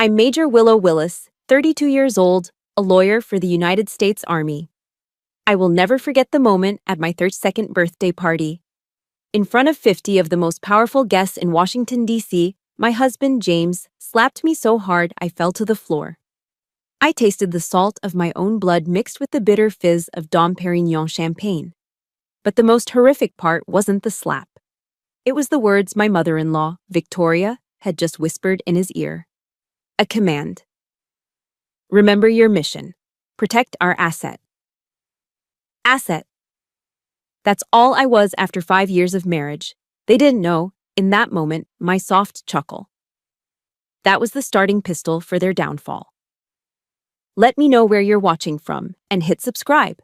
I'm Major Willow Willis, 32 years old, a lawyer for the United States Army. I will never forget the moment at my 32nd birthday party. In front of 50 of the most powerful guests in Washington, D.C., my husband, James, slapped me so hard I fell to the floor. I tasted the salt of my own blood mixed with the bitter fizz of Dom Perignon champagne. But the most horrific part wasn't the slap. It was the words my mother-in-law, Victoria, had just whispered in his ear. A command. Remember your mission. Protect our asset. Asset. That's all I was after 5 years of marriage. They didn't know, in that moment, my soft chuckle. That was the starting pistol for their downfall. Let me know where you're watching from and hit subscribe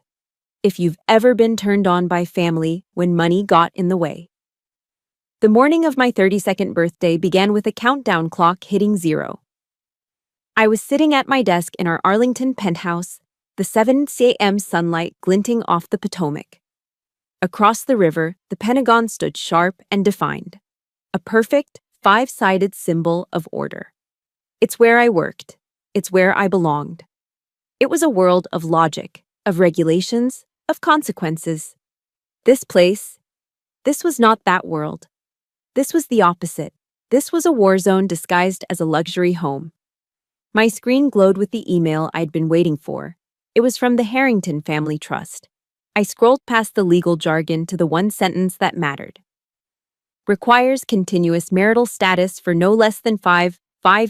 if you've ever been turned on by family when money got in the way. The morning of my 32nd birthday began with a countdown clock hitting 0. I was sitting at my desk in our Arlington penthouse, the 7 a.m. sunlight glinting off the Potomac. Across the river, the Pentagon stood sharp and defined, a perfect, 5-sided symbol of order. It's where I worked. It's where I belonged. It was a world of logic, of regulations, of consequences. This place, this was not that world. This was the opposite. This was a war zone disguised as a luxury home. My screen glowed with the email I'd been waiting for. It was from the Harrington Family Trust. I scrolled past the legal jargon to the one sentence that mattered. Requires continuous marital status for no less than 5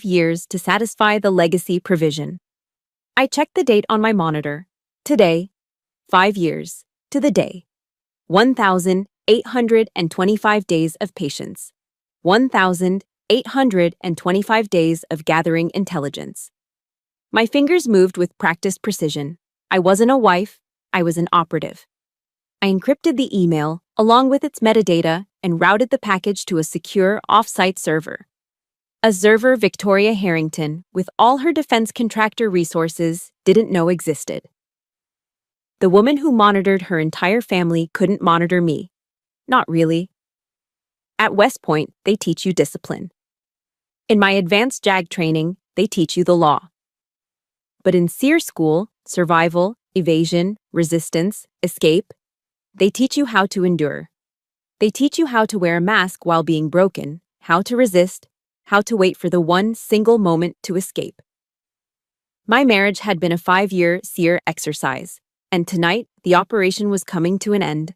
years to satisfy the legacy provision. I checked the date on my monitor. Today, 5 years, to the day. 1,825 days of patience. 1,825 days of gathering intelligence. My fingers moved with practiced precision. I wasn't a wife, I was an operative. I encrypted the email, along with its metadata, and routed the package to a secure off-site server. A server Victoria Harrington, with all her defense contractor resources, didn't know existed. The woman who monitored her entire family couldn't monitor me. Not really. At West Point, they teach you discipline. In my advanced JAG training, they teach you the law. But in SEER school, survival, evasion, resistance, escape, they teach you how to endure. They teach you how to wear a mask while being broken, how to resist, how to wait for the one single moment to escape. My marriage had been a 5-year SEER exercise, and tonight the operation was coming to an end.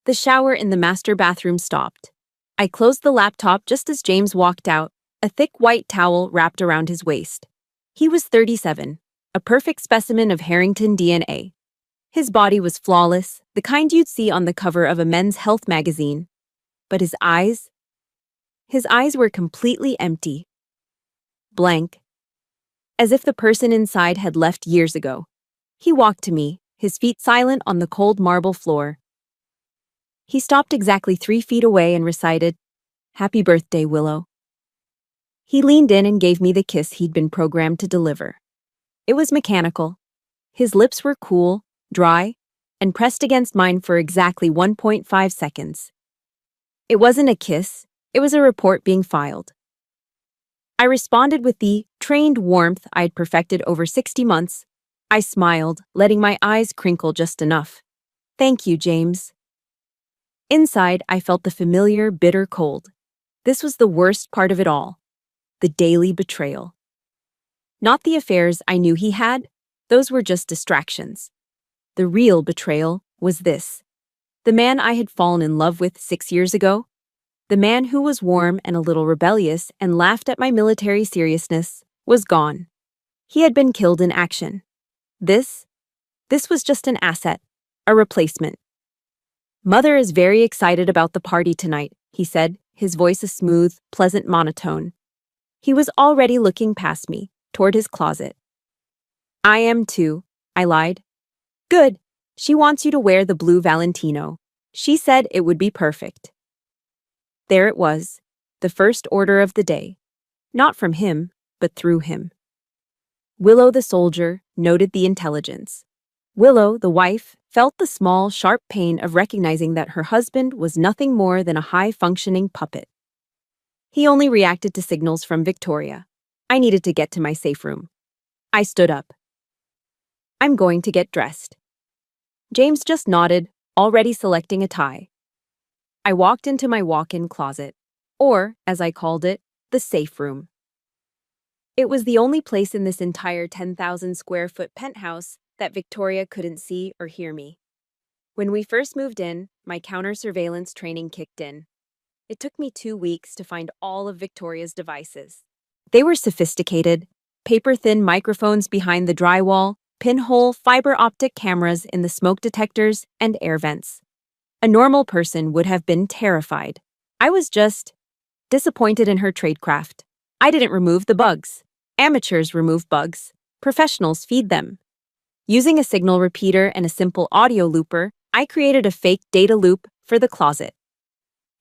The shower in the master bathroom stopped. I closed the laptop just as James walked out, a thick white towel wrapped around his waist. He was 37, a perfect specimen of Harrington DNA. His body was flawless, the kind you'd see on the cover of a men's health magazine. But his eyes were completely empty. Blank. As if the person inside had left years ago. He walked to me, his feet silent on the cold marble floor. He stopped exactly 3 feet away and recited, "Happy birthday, Willow." He leaned in and gave me the kiss he'd been programmed to deliver. It was mechanical. His lips were cool, dry, and pressed against mine for exactly 1.5 seconds. It wasn't a kiss, it was a report being filed. I responded with the trained warmth I'd perfected over 60 months. I smiled, letting my eyes crinkle just enough. "Thank you, James." Inside, I felt the familiar, bitter cold. This was the worst part of it all. The daily betrayal. Not the affairs I knew he had, those were just distractions. The real betrayal was this. The man I had fallen in love with 6 years ago, the man who was warm and a little rebellious and laughed at my military seriousness, was gone. He had been killed in action. This was just an asset, a replacement. "Mother is very excited about the party tonight," he said, his voice a smooth, pleasant monotone. He was already looking past me, toward his closet. "I am too," I lied. "Good. She wants you to wear the blue Valentino. She said it would be perfect." There it was, the first order of the day. Not from him, but through him. Willow the soldier noted the intelligence. Willow, the wife, felt the small, sharp pain of recognizing that her husband was nothing more than a high-functioning puppet. He only reacted to signals from Victoria. I needed to get to my safe room. I stood up. I'm going to get dressed. James just nodded, already selecting a tie. I walked into my walk-in closet, or, as I called it, the safe room. It was the only place in this entire 10,000 square foot penthouse that Victoria couldn't see or hear me. When we first moved in, my counter surveillance training kicked in. It took me 2 weeks to find all of Victoria's devices. They were sophisticated, paper-thin microphones behind the drywall, pinhole fiber optic cameras in the smoke detectors and air vents. A normal person would have been terrified. I was just disappointed in her tradecraft. I didn't remove the bugs. Amateurs remove bugs. Professionals feed them. Using a signal repeater and a simple audio looper, I created a fake data loop for the closet.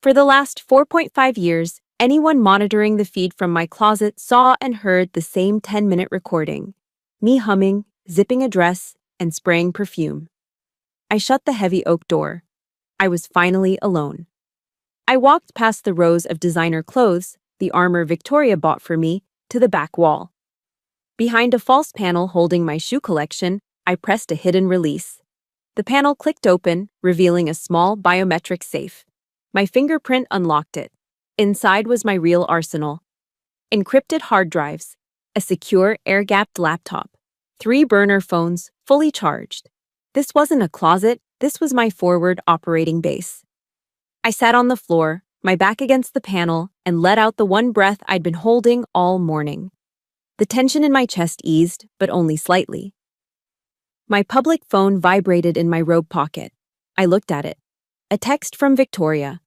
For the last 4.5 years, anyone monitoring the feed from my closet saw and heard the same 10-minute recording. Me humming, zipping a dress, and spraying perfume. I shut the heavy oak door. I was finally alone. I walked past the rows of designer clothes, the armor Victoria bought for me, to the back wall. Behind a false panel holding my shoe collection, I pressed a hidden release. The panel clicked open, revealing a small biometric safe. My fingerprint unlocked it. Inside was my real arsenal. Encrypted hard drives, a secure air-gapped laptop, 3 burner phones, fully charged. This wasn't a closet, this was my forward operating base. I sat on the floor, my back against the panel, and let out the one breath I'd been holding all morning. The tension in my chest eased, but only slightly. My public phone vibrated in my robe pocket. I looked at it. A text from Victoria.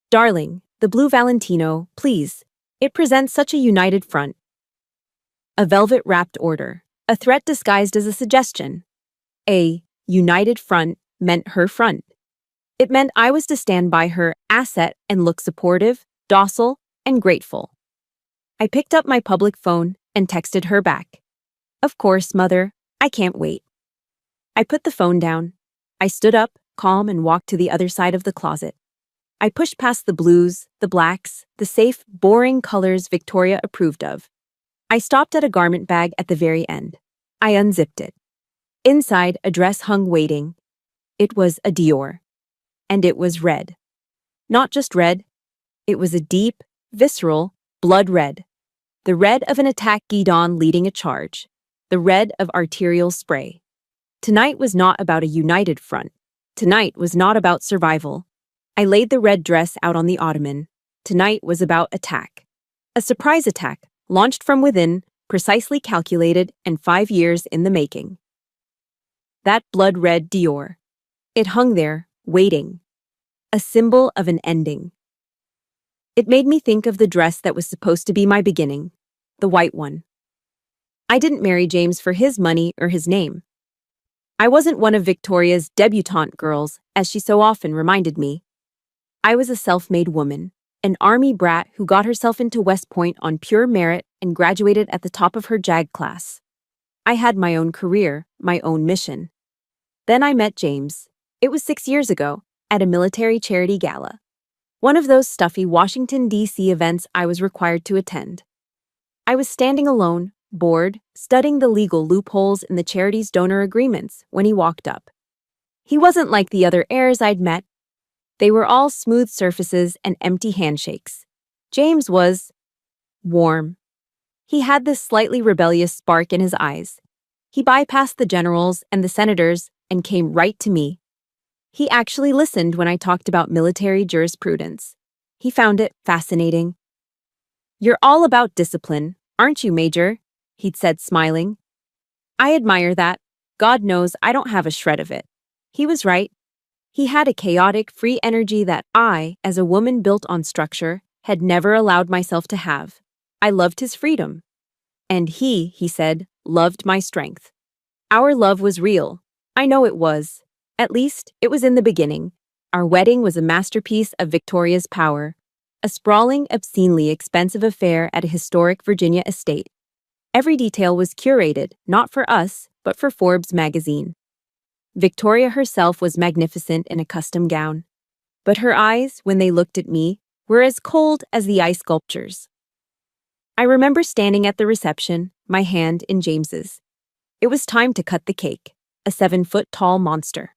"Darling, the blue Valentino, please. It presents such a united front." A velvet-wrapped order. A threat disguised as a suggestion. A united front meant her front. It meant I was to stand by her asset and look supportive, docile, and grateful. I picked up my public phone and texted her back. "Of course, Mother. I can't wait." I put the phone down. I stood up, calm, and walked to the other side of the closet. I pushed past the blues, the blacks, the safe, boring colors Victoria approved of. I stopped at a garment bag at the very end. I unzipped it. Inside, a dress hung waiting. It was a Dior. And it was red. Not just red. It was a deep, visceral, blood red. The red of an attack guidon leading a charge. The red of arterial spray. Tonight was not about a united front. Tonight was not about survival. I laid the red dress out on the ottoman. Tonight was about attack. A surprise attack, launched from within, precisely calculated, and 5 years in the making. That blood-red Dior. It hung there, waiting. A symbol of an ending. It made me think of the dress that was supposed to be my beginning, the white one. I didn't marry James for his money or his name. I wasn't one of Victoria's debutante girls, as she so often reminded me. I was a self-made woman, an army brat who got herself into West Point on pure merit and graduated at the top of her JAG class. I had my own career, my own mission. Then I met James. It was 6 years ago, at a military charity gala. One of those stuffy Washington, D.C. events I was required to attend. I was standing alone, bored, studying the legal loopholes in the charity's donor agreements when he walked up. He wasn't like the other heirs I'd met. They were all smooth surfaces and empty handshakes. James was warm. He had this slightly rebellious spark in his eyes. He bypassed the generals and the senators and came right to me. He actually listened when I talked about military jurisprudence. He found it fascinating. "You're all about discipline, aren't you, Major?" he'd said, smiling. I admire that. God knows I don't have a shred of it. He was right. He had a chaotic, free energy that I, as a woman built on structure, had never allowed myself to have. I loved his freedom. And he said, loved my strength. Our love was real. I know it was. At least, it was in the beginning. Our wedding was a masterpiece of Victoria's power. A sprawling, obscenely expensive affair at a historic Virginia estate. Every detail was curated, not for us, but for Forbes magazine. Victoria herself was magnificent in a custom gown. But her eyes, when they looked at me, were as cold as the ice sculptures. I remember standing at the reception, my hand in James's. It was time to cut the cake, a 7-foot-tall monster.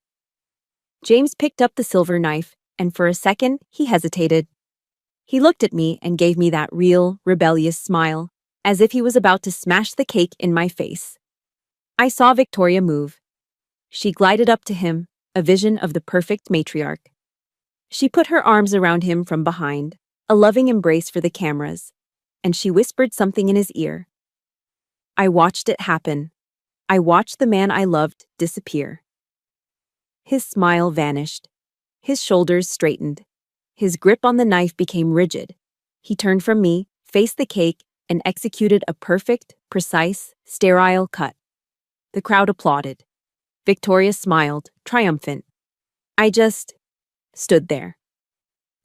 James picked up the silver knife, and for a second, he hesitated. He looked at me and gave me that real, rebellious smile, as if he was about to smash the cake in my face. I saw Victoria move. She glided up to him, a vision of the perfect matriarch. She put her arms around him from behind, a loving embrace for the cameras, and she whispered something in his ear. I watched it happen. I watched the man I loved disappear. His smile vanished. His shoulders straightened. His grip on the knife became rigid. He turned from me, faced the cake, and executed a perfect, precise, sterile cut. The crowd applauded. Victoria smiled, triumphant. I just stood there.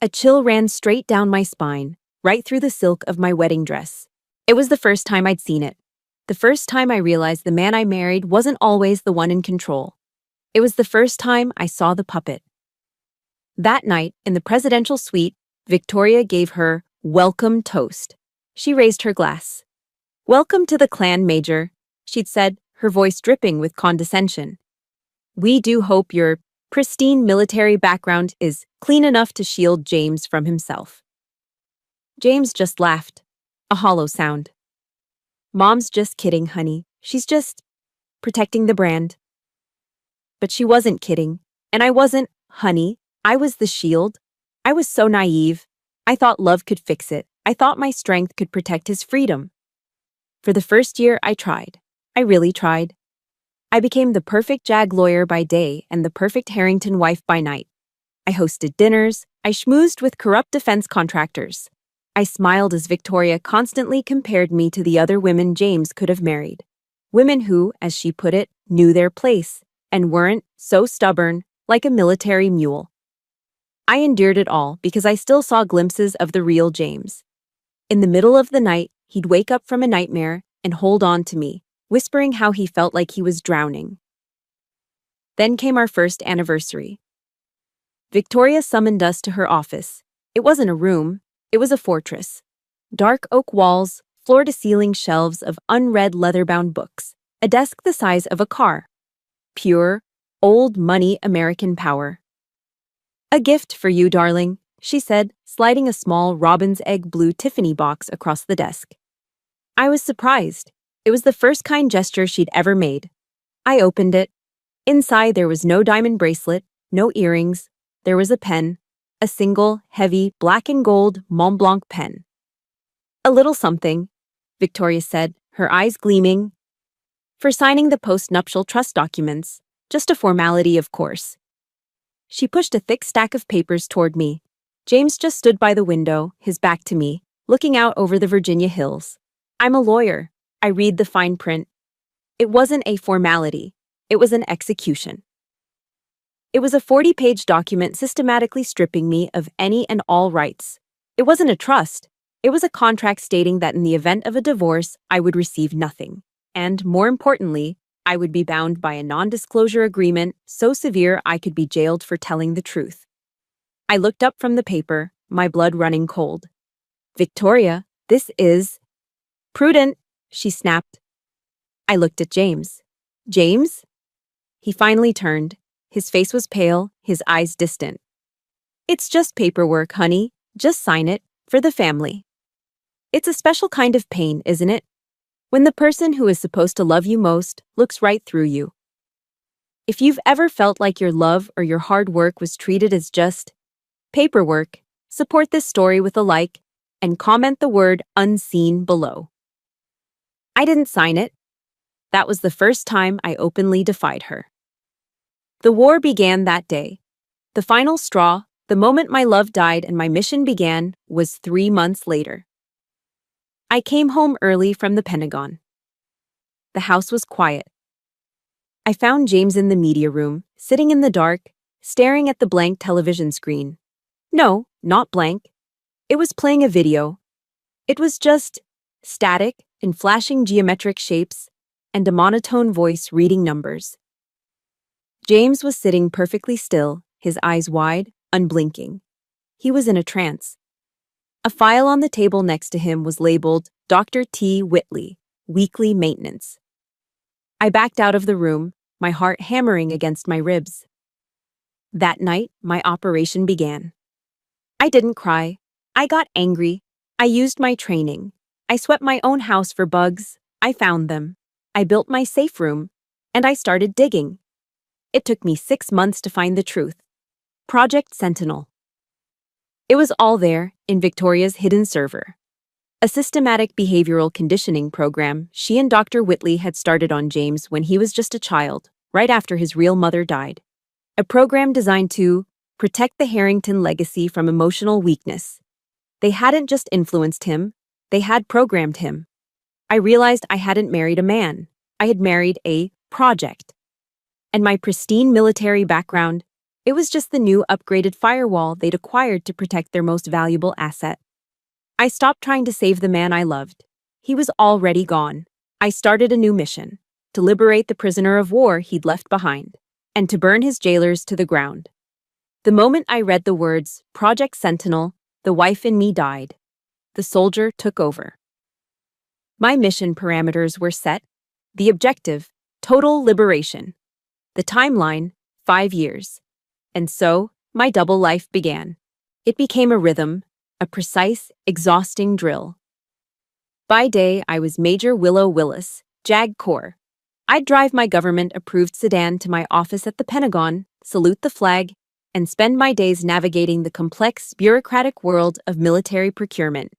A chill ran straight down my spine, right through the silk of my wedding dress. It was the first time I'd seen it. The first time I realized the man I married wasn't always the one in control. It was the first time I saw the puppet. That night, in the presidential suite, Victoria gave her welcome toast. She raised her glass. Welcome to the clan, Major, she'd said, her voice dripping with condescension. We do hope your pristine military background is clean enough to shield James from himself. James just laughed, a hollow sound. Mom's just kidding, honey. She's just protecting the brand. But she wasn't kidding, and I wasn't, honey. I was the shield. I was so naive. I thought love could fix it. I thought my strength could protect his freedom. For the first year, I tried. I really tried. I became the perfect JAG lawyer by day and the perfect Harrington wife by night. I hosted dinners. I schmoozed with corrupt defense contractors. I smiled as Victoria constantly compared me to the other women James could have married. Women who, as she put it, knew their place and weren't so stubborn like a military mule. I endured it all because I still saw glimpses of the real James. In the middle of the night, he'd wake up from a nightmare and hold on to me, whispering how he felt like he was drowning. Then came our first anniversary. Victoria summoned us to her office. It wasn't a room, it was a fortress. Dark oak walls, floor-to-ceiling shelves of unread leather-bound books, a desk the size of a car. Pure, old-money American power. A gift for you, darling, she said, sliding a small robin's egg blue Tiffany box across the desk. I was surprised. It was the first kind gesture she'd ever made. I opened it. Inside there was no diamond bracelet, no earrings. There was a pen, a single, heavy, black and gold Mont Blanc pen. A little something, Victoria said, her eyes gleaming. For signing the post-nuptial trust documents. Just a formality, of course. She pushed a thick stack of papers toward me. James just stood by the window, his back to me, looking out over the Virginia hills. I'm a lawyer. I read the fine print. It wasn't a formality. It was an execution. It was a 40-page document systematically stripping me of any and all rights. It wasn't a trust. It was a contract stating that in the event of a divorce, I would receive nothing. And, more importantly, I would be bound by a non-disclosure agreement so severe I could be jailed for telling the truth. I looked up from the paper, my blood running cold. Victoria, this is prudent, she snapped. I looked at James. James? He finally turned. His face was pale, his eyes distant. It's just paperwork, honey. Just sign it, for the family. It's a special kind of pain, isn't it? When the person who is supposed to love you most looks right through you. If you've ever felt like your love or your hard work was treated as just paperwork, support this story with a like and comment the word unseen below. I didn't sign it. That was the first time I openly defied her. The war began that day. The final straw, the moment my love died and my mission began, was 3 months later. I came home early from the Pentagon. The house was quiet. I found James in the media room, sitting in the dark, staring at the blank television screen. No, not blank. It was playing a video. It was just static in flashing geometric shapes and a monotone voice reading numbers. James was sitting perfectly still, his eyes wide, unblinking. He was in a trance. A file on the table next to him was labeled Dr. T. Whitley, Weekly Maintenance. I backed out of the room, my heart hammering against my ribs. That night, my operation began. I didn't cry. I got angry. I used my training. I swept my own house for bugs. I found them. I built my safe room. And I started digging. It took me 6 months to find the truth. Project Sentinel. It was all there in Victoria's hidden server. A systematic behavioral conditioning program she and Dr. Whitley had started on James when he was just a child, right after his real mother died. A program designed to protect the Harrington legacy from emotional weakness. They hadn't just influenced him, they had programmed him. I realized I hadn't married a man. I had married a project. And my pristine military background, it was just the new upgraded firewall they'd acquired to protect their most valuable asset. I stopped trying to save the man I loved. He was already gone. I started a new mission, to liberate the prisoner of war he'd left behind, and to burn his jailers to the ground. The moment I read the words, Project Sentinel, the wife in me died. The soldier took over. My mission parameters were set. The objective, total liberation. The timeline, 5 years. And so, my double life began. It became a rhythm, a precise, exhausting drill. By day, I was Major Willow Willis, JAG Corps. I'd drive my government-approved sedan to my office at the Pentagon, salute the flag, and spend my days navigating the complex, bureaucratic world of military procurement.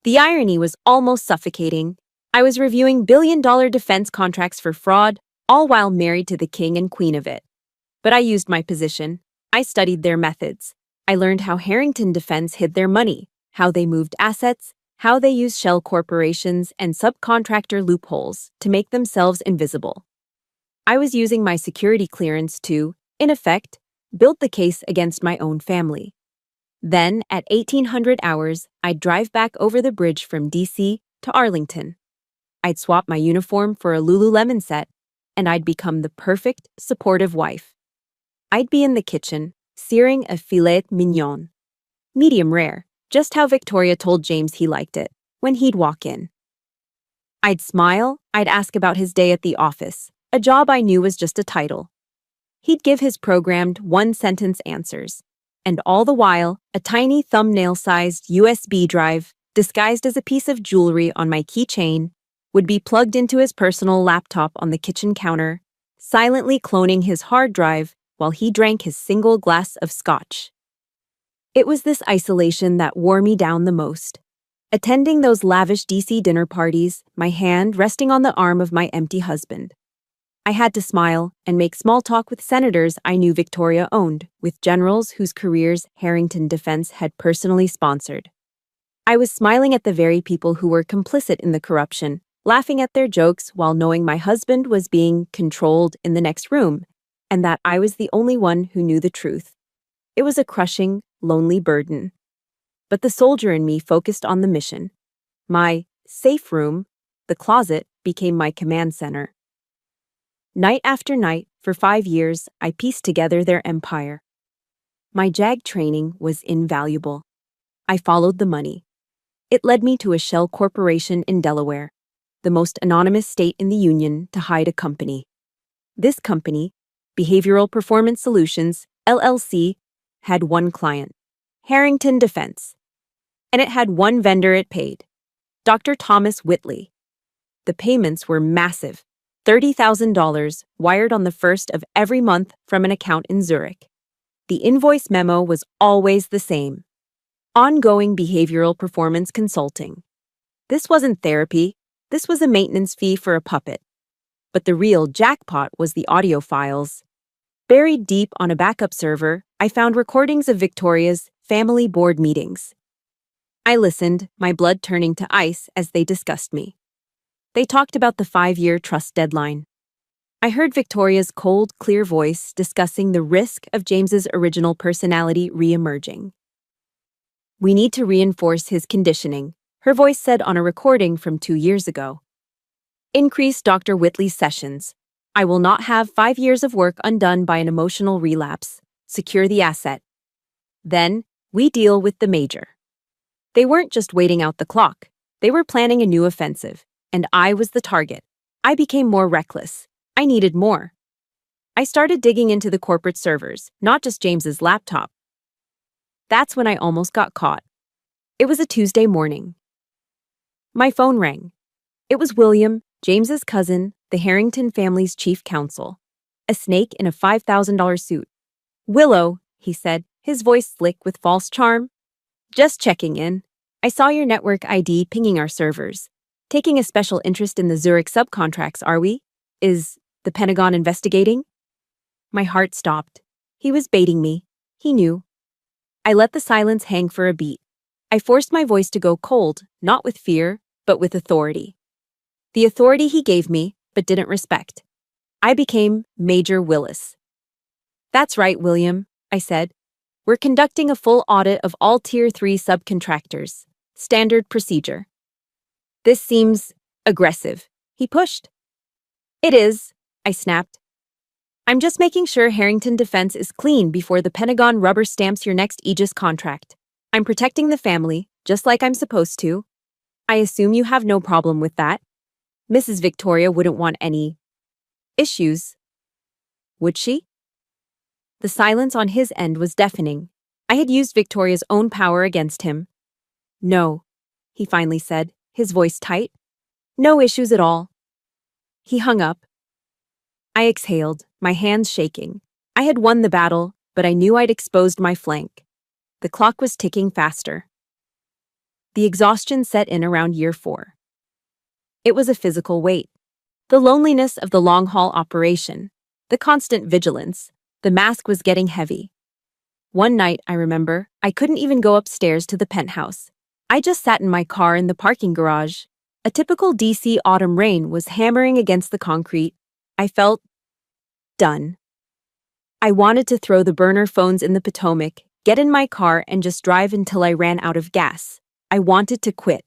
The irony was almost suffocating. I was reviewing billion-dollar defense contracts for fraud, all while married to the king and queen of it. But I used my position. I studied their methods. I learned how Harrington Defense hid their money, how they moved assets, how they used shell corporations and subcontractor loopholes to make themselves invisible. I was using my security clearance to, in effect, build the case against my own family. Then, at 1800 hours, I'd drive back over the bridge from DC to Arlington. I'd swap my uniform for a Lululemon set, and I'd become the perfect, supportive wife. I'd be in the kitchen, searing a filet mignon. Medium rare, just how Victoria told James he liked it, when he'd walk in. I'd smile, I'd ask about his day at the office, a job I knew was just a title. He'd give his programmed one-sentence answers, and all the while, a tiny thumbnail-sized USB drive, disguised as a piece of jewelry on my keychain, would be plugged into his personal laptop on the kitchen counter, silently cloning his hard drive while he drank his single glass of scotch. It was this isolation that wore me down the most. Attending those lavish DC dinner parties, my hand resting on the arm of my empty husband. I had to smile and make small talk with senators I knew Victoria owned, with generals whose careers Harrington Defense had personally sponsored. I was smiling at the very people who were complicit in the corruption, laughing at their jokes while knowing my husband was being controlled in the next room, and that I was the only one who knew the truth. It was a crushing, lonely burden. But the soldier in me focused on the mission. My safe room, the closet, became my command center. Night after night, for 5 years, I pieced together their empire. My JAG training was invaluable. I followed the money. It led me to a shell corporation in Delaware, the most anonymous state in the Union to hide a company. This company, Behavioral Performance Solutions, LLC, had one client, Harrington Defense. And it had one vendor it paid, Dr. Thomas Whitley. The payments were massive, $30,000 wired on the first of every month from an account in Zurich. The invoice memo was always the same. Ongoing behavioral performance consulting. This wasn't therapy, this was a maintenance fee for a puppet. But the real jackpot was the audio files. Buried deep on a backup server, I found recordings of Victoria's family board meetings. I listened, my blood turning to ice as they discussed me. They talked about the 5-year trust deadline. I heard Victoria's cold, clear voice discussing the risk of James's original personality re-emerging. We need to reinforce his conditioning, her voice said on a recording from 2 years ago. Increase Dr. Whitley's sessions. I will not have 5 years of work undone by an emotional relapse. Secure the asset. Then, we deal with the major. They weren't just waiting out the clock. They were planning a new offensive, and I was the target. I became more reckless. I needed more. I started digging into the corporate servers, not just James's laptop. That's when I almost got caught. It was a Tuesday morning. My phone rang. It was William, James's cousin, the Harrington family's chief counsel. A snake in a $5,000 suit. "Willow," he said, his voice slick with false charm. "Just checking in. I saw your network ID pinging our servers. Taking a special interest in the Zurich subcontracts, are we? Is the Pentagon investigating?" My heart stopped. He was baiting me. He knew. I let the silence hang for a beat. I forced my voice to go cold, not with fear, but with authority. The authority he gave me, but didn't respect. I became Major Willis. "That's right, William," I said. "We're conducting a full audit of all Tier 3 subcontractors. Standard procedure." "This seems aggressive," he pushed. "It is," I snapped. "I'm just making sure Harrington Defense is clean before the Pentagon rubber stamps your next Aegis contract. I'm protecting the family, just like I'm supposed to. I assume you have no problem with that. Mrs. Victoria wouldn't want any issues, would she?" The silence on his end was deafening. I had used Victoria's own power against him. "No," he finally said, his voice tight. "No issues at all." He hung up. I exhaled, my hands shaking. I had won the battle, but I knew I'd exposed my flank. The clock was ticking faster. The exhaustion set in around year 4. It was a physical weight. The loneliness of the long-haul operation, the constant vigilance, the mask was getting heavy. One night, I remember, I couldn't even go upstairs to the penthouse. I just sat in my car in the parking garage. A typical DC autumn rain was hammering against the concrete. I felt done. I wanted to throw the burner phones in the Potomac, get in my car, and just drive until I ran out of gas. I wanted to quit.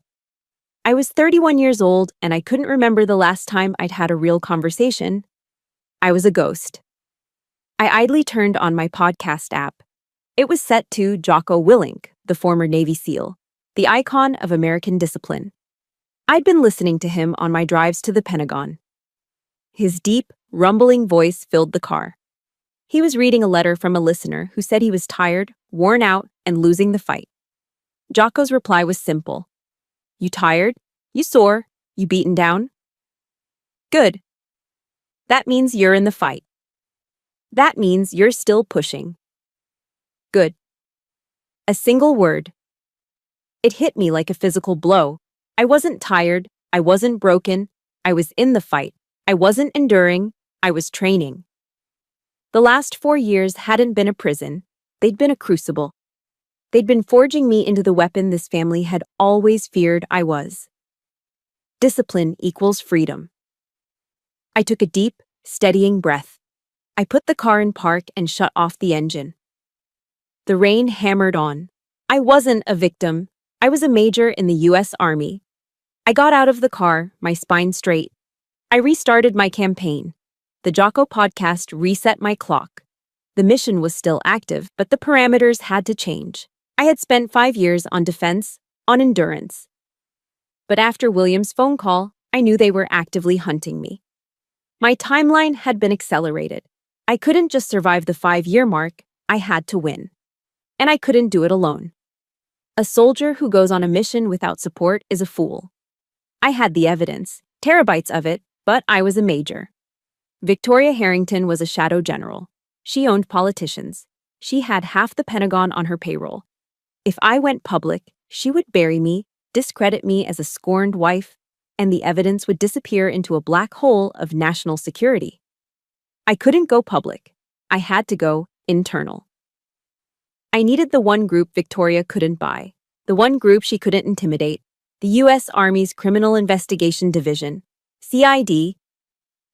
I was 31 years old, and I couldn't remember the last time I'd had a real conversation. I was a ghost. I idly turned on my podcast app. It was set to Jocko Willink, the former Navy SEAL, the icon of American discipline. I'd been listening to him on my drives to the Pentagon. His deep, rumbling voice filled the car. He was reading a letter from a listener who said he was tired, worn out, and losing the fight. Jocko's reply was simple. "You tired? You sore? You beaten down? Good. That means you're in the fight. That means you're still pushing. Good." A single word. It hit me like a physical blow. I wasn't tired. I wasn't broken. I was in the fight. I wasn't enduring. I was training. The last 4 years hadn't been a prison. They'd been a crucible. They'd been forging me into the weapon this family had always feared I was. Discipline equals freedom. I took a deep, steadying breath. I put the car in park and shut off the engine. The rain hammered on. I wasn't a victim. I was a major in the U.S. Army. I got out of the car, my spine straight. I restarted my campaign. The Jocko podcast reset my clock. The mission was still active, but the parameters had to change. I had spent 5 years on defense, on endurance. But after William's phone call, I knew they were actively hunting me. My timeline had been accelerated. I couldn't just survive the 5-year mark, I had to win. And I couldn't do it alone. A soldier who goes on a mission without support is a fool. I had the evidence, terabytes of it, but I was a major. Victoria Harrington was a shadow general. She owned politicians. She had half the Pentagon on her payroll. If I went public, she would bury me, discredit me as a scorned wife, and the evidence would disappear into a black hole of national security. I couldn't go public. I had to go internal. I needed the one group Victoria couldn't buy, the one group she couldn't intimidate, the U.S. Army's Criminal Investigation Division, CID.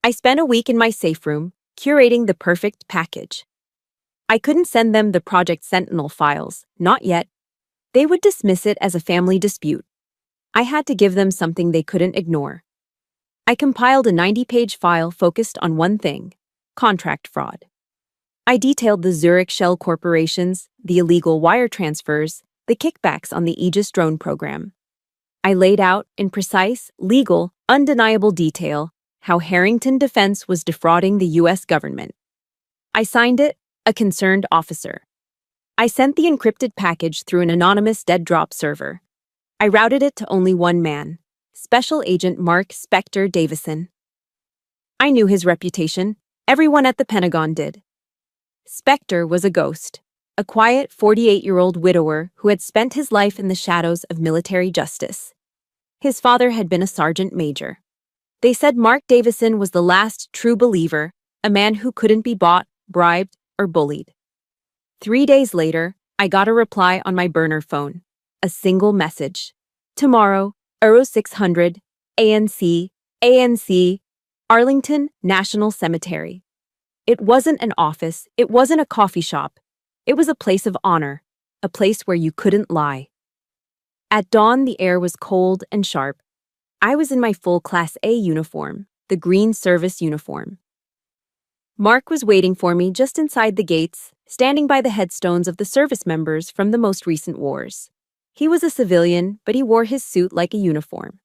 I spent a week in my safe room, curating the perfect package. I couldn't send them the Project Sentinel files, not yet. They would dismiss it as a family dispute. I had to give them something they couldn't ignore. I compiled a 90-page file focused on one thing: contract fraud. I detailed the Zurich shell corporations, the illegal wire transfers, the kickbacks on the Aegis drone program. I laid out, in precise, legal, undeniable detail, how Harrington Defense was defrauding the U.S. government. I signed it, a concerned officer. I sent the encrypted package through an anonymous dead drop server. I routed it to only one man, Special Agent Mark Spector Davison. I knew his reputation. Everyone at the Pentagon did. Spector was a ghost, a quiet 48-year-old widower who had spent his life in the shadows of military justice. His father had been a sergeant major. They said Mark Davison was the last true believer, a man who couldn't be bought, bribed, or bullied. 3 days later, I got a reply on my burner phone. A single message. Tomorrow, Euro 600, ANC, Arlington National Cemetery. It wasn't an office, it wasn't a coffee shop. It was a place of honor, a place where you couldn't lie. At dawn, the air was cold and sharp. I was in my full Class A uniform, the green service uniform. Mark was waiting for me just inside the gates, standing by the headstones of the service members from the most recent wars. He was a civilian, but he wore his suit like a uniform.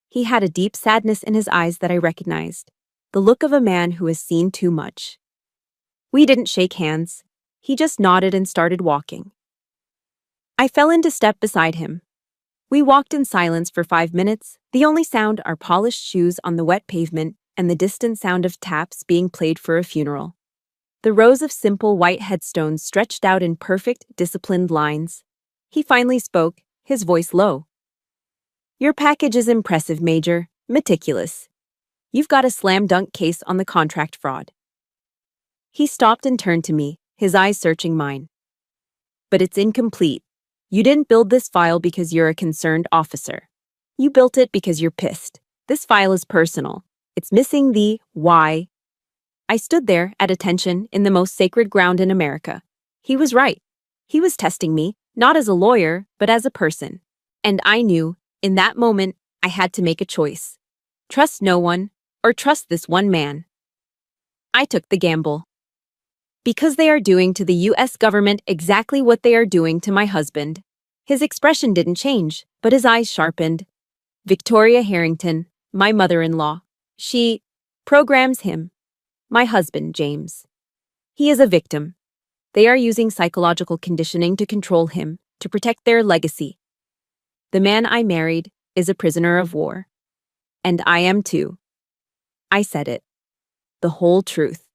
He had a deep sadness in his eyes that I recognized, the look of a man who has seen too much. We didn't shake hands. He just nodded and started walking. I fell into step beside him. We walked in silence for 5 minutes, the only sound our polished shoes on the wet pavement and the distant sound of taps being played for a funeral. The rows of simple white headstones stretched out in perfect, disciplined lines. He finally spoke, his voice low. "Your package is impressive, Major, meticulous. You've got a slam-dunk case on the contract fraud." He stopped and turned to me, his eyes searching mine. "But it's incomplete. You didn't build this file because you're a concerned officer. You built it because you're pissed. This file is personal. It's missing the why." I stood there, at attention, in the most sacred ground in America. He was right. He was testing me, not as a lawyer, but as a person. And I knew, in that moment, I had to make a choice. Trust no one, or trust this one man. I took the gamble. Because they are doing to the U.S. government exactly what they are doing to my husband. His expression didn't change, but his eyes sharpened. Victoria Harrington, my mother-in-law. She programs him. My husband, James. He is a victim. They are using psychological conditioning to control him, to protect their legacy. The man I married is a prisoner of war. And I am too. I said it. The whole truth.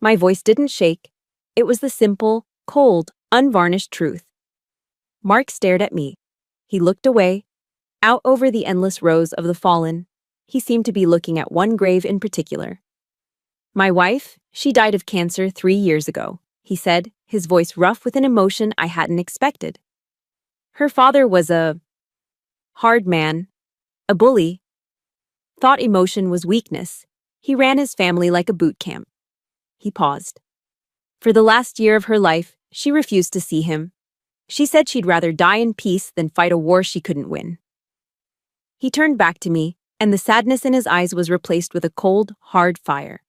My voice didn't shake. It was the simple, cold, unvarnished truth. Mark stared at me. He looked away, out over the endless rows of the fallen. He seemed to be looking at one grave in particular. "My wife, she died of cancer 3 years ago," he said, his voice rough with an emotion I hadn't expected. "Her father was a hard man, a bully. Thought emotion was weakness. He ran his family like a boot camp." He paused. "For the last year of her life, she refused to see him. She said she'd rather die in peace than fight a war she couldn't win." He turned back to me, and the sadness in his eyes was replaced with a cold, hard fire.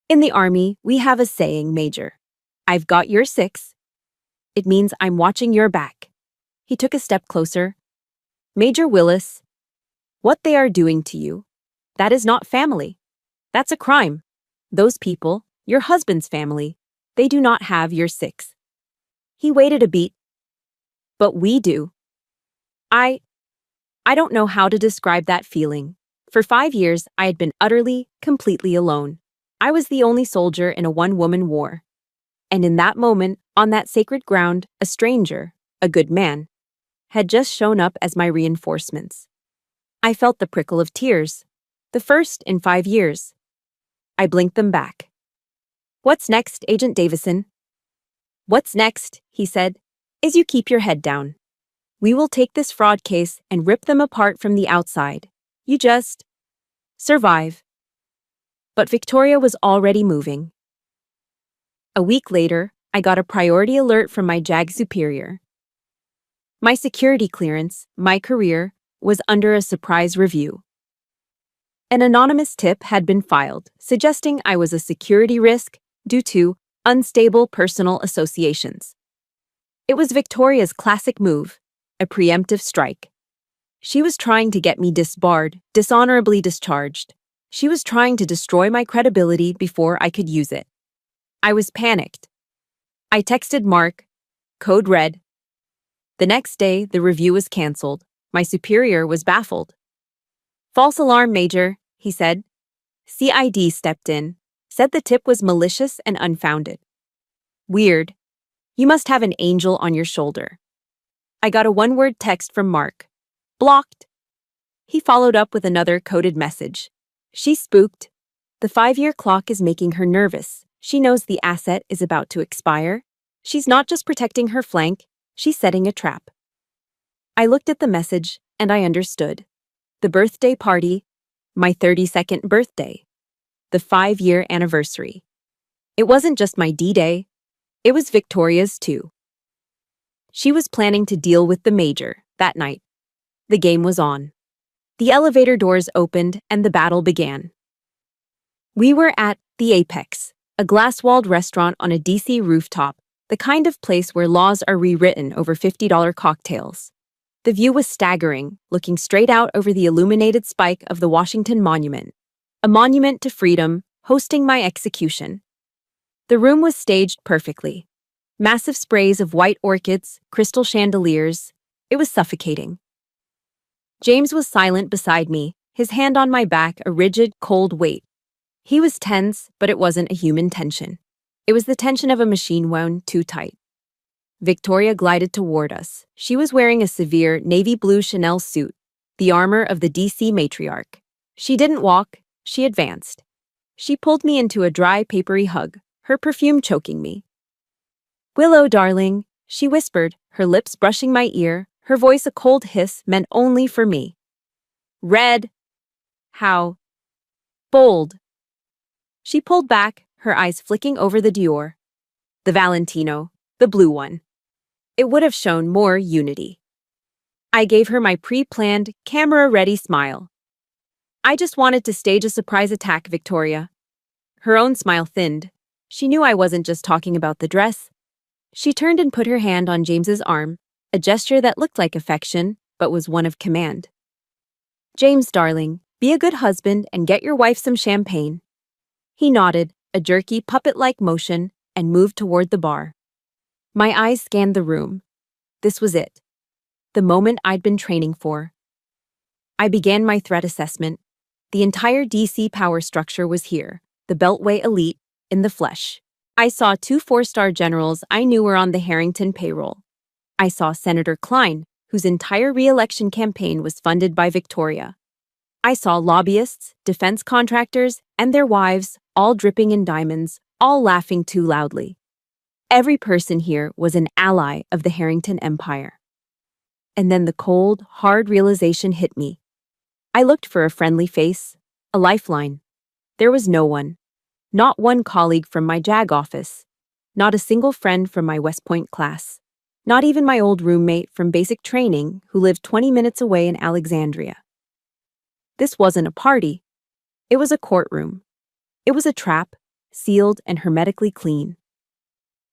"In the Army, we have a saying, Major. I've got your 6. It means I'm watching your back." He took a step closer. "Major Willis, what they are doing to you, that is not family. That's a crime. Those people, your husband's family, they do not have your 6. He waited a beat. "But we do." I don't know how to describe that feeling. For 5 years, I had been utterly, completely alone. I was the only soldier in a one-woman war. And in that moment, on that sacred ground, a stranger, a good man, had just shown up as my reinforcements. I felt the prickle of tears, the first in 5 years. I blinked them back. "What's next, Agent Davison?" "What's next," he said, "is you keep your head down. We will take this fraud case and rip them apart from the outside. You just survive." But Victoria was already moving. A week later, I got a priority alert from my JAG superior. My security clearance, my career, was under a surprise review. An anonymous tip had been filed, suggesting I was a security risk due to unstable personal associations. It was Victoria's classic move, a preemptive strike. She was trying to get me disbarred, dishonorably discharged. She was trying to destroy my credibility before I could use it. I was panicked. I texted Mark, code red. The next day, the review was canceled. My superior was baffled. False alarm, Major, he said. CID stepped in, said the tip was malicious and unfounded. Weird. You must have an angel on your shoulder. I got a one-word text from Mark. Blocked. He followed up with another coded message. She spooked. The 5-year clock is making her nervous. She knows the asset is about to expire. She's not just protecting her flank, she's setting a trap. I looked at the message, and I understood. The birthday party, my 32nd birthday. The 5-year anniversary. It wasn't just my D-Day, it was Victoria's too. She was planning to deal with the Major that night. The game was on. The elevator doors opened and the battle began. We were at the Apex, a glass-walled restaurant on a DC rooftop, the kind of place where laws are rewritten over $50 cocktails. The view was staggering, looking straight out over the illuminated spike of the Washington Monument, a monument to freedom, hosting my execution. The room was staged perfectly. Massive sprays of white orchids, crystal chandeliers. It was suffocating. James was silent beside me, his hand on my back, a rigid, cold weight. He was tense, but it wasn't a human tension. It was the tension of a machine wound too tight. Victoria glided toward us. She was wearing a severe navy blue Chanel suit, the armor of the DC matriarch. She didn't walk, she advanced. She pulled me into a dry, papery hug, her perfume choking me. Willow, darling, she whispered, her lips brushing my ear, her voice a cold hiss meant only for me. Red. How? Bold. She pulled back, her eyes flicking over the Dior. The Valentino, the blue one. It would have shown more unity. I gave her my pre-planned, camera-ready smile. I just wanted to stage a surprise attack, Victoria. Her own smile thinned. She knew I wasn't just talking about the dress. She turned and put her hand on James's arm, a gesture that looked like affection, but was one of command. James, darling, be a good husband and get your wife some champagne. He nodded, a jerky, puppet-like motion, and moved toward the bar. My eyes scanned the room. This was it. The moment I'd been training for. I began my threat assessment. The entire DC power structure was here, the Beltway elite, in the flesh. I saw 2 4-star generals I knew were on the Harrington payroll. I saw Senator Klein, whose entire re-election campaign was funded by Victoria. I saw lobbyists, defense contractors, and their wives, all dripping in diamonds, all laughing too loudly. Every person here was an ally of the Harrington Empire. And then the cold, hard realization hit me. I looked for a friendly face, a lifeline. There was no one. Not one colleague from my JAG office. Not a single friend from my West Point class. Not even my old roommate from basic training who lived 20 minutes away in Alexandria. This wasn't a party. It was a courtroom. It was a trap, sealed and hermetically clean.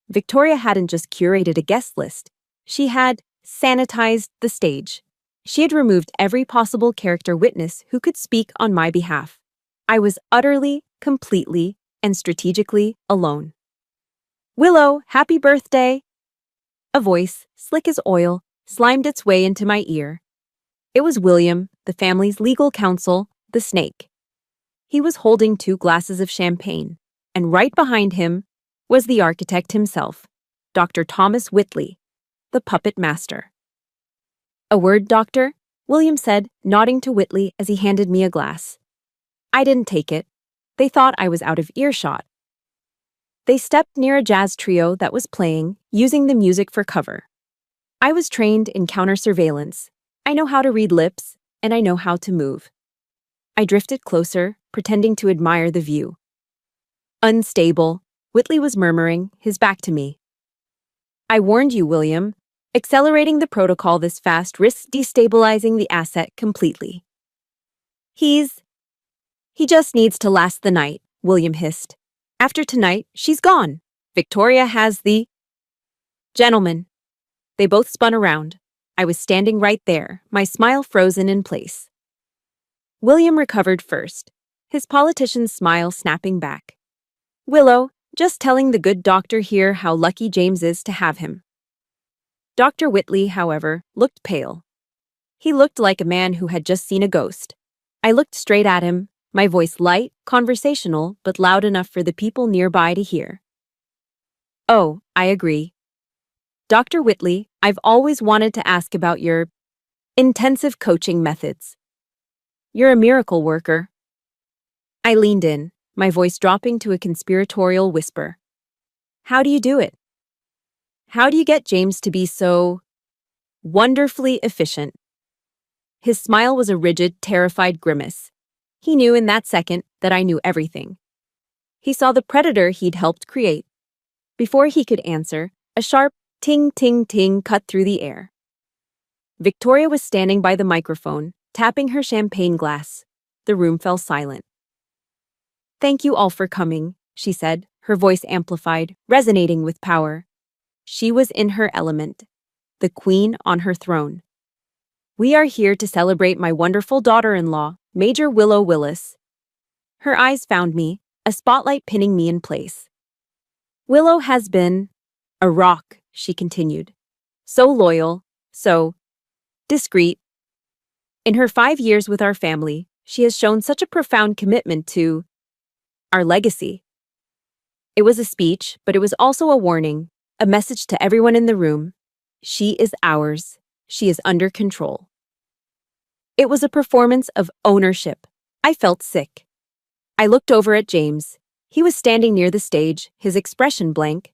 Victoria hadn't just curated a guest list. She had sanitized the stage. She had removed every possible character witness who could speak on my behalf. I was utterly, completely, and strategically alone. Willow, happy birthday! A voice, slick as oil, slimed its way into my ear. It was William, the family's legal counsel, the snake. He was holding 2 glasses of champagne, and right behind him was the architect himself, Dr. Thomas Whitley, the puppet master. A word, doctor? William said, nodding to Whitley as he handed me a glass. I didn't take it. They thought I was out of earshot. They stepped near a jazz trio that was playing, using the music for cover. I was trained in counter-surveillance. I know how to read lips, and I know how to move. I drifted closer, pretending to admire the view. Unstable, Whitley was murmuring, his back to me. I warned you, William. Accelerating the protocol this fast risks destabilizing the asset completely. He just needs to last the night, William hissed. After tonight, she's gone. Victoria has the... Gentlemen. They both spun around. I was standing right there, my smile frozen in place. William recovered first, his politician's smile snapping back. Willow, just telling the good doctor here how lucky James is to have him. Dr. Whitley, however, looked pale. He looked like a man who had just seen a ghost. I looked straight at him, my voice light, conversational, but loud enough for the people nearby to hear. Oh, I agree. Dr. Whitley, I've always wanted to ask about your intensive coaching methods. You're a miracle worker. I leaned in, my voice dropping to a conspiratorial whisper. How do you do it? How do you get James to be so wonderfully efficient? His smile was a rigid, terrified grimace. He knew in that second that I knew everything. He saw the predator he'd helped create. Before he could answer, a sharp ting ting ting cut through the air. Victoria was standing by the microphone, tapping her champagne glass. The room fell silent. Thank you all for coming, she said, her voice amplified, resonating with power. She was in her element, the queen on her throne. We are here to celebrate my wonderful daughter-in-law, Major Willow Willis. Her eyes found me, a spotlight pinning me in place. Willow has been a rock, she continued. So loyal, so discreet. In her 5 years with our family, she has shown such a profound commitment to our legacy. It was a speech, but it was also a warning, a message to everyone in the room. She is ours. She is under control. It was a performance of ownership. I felt sick. I looked over at James. He was standing near the stage, his expression blank.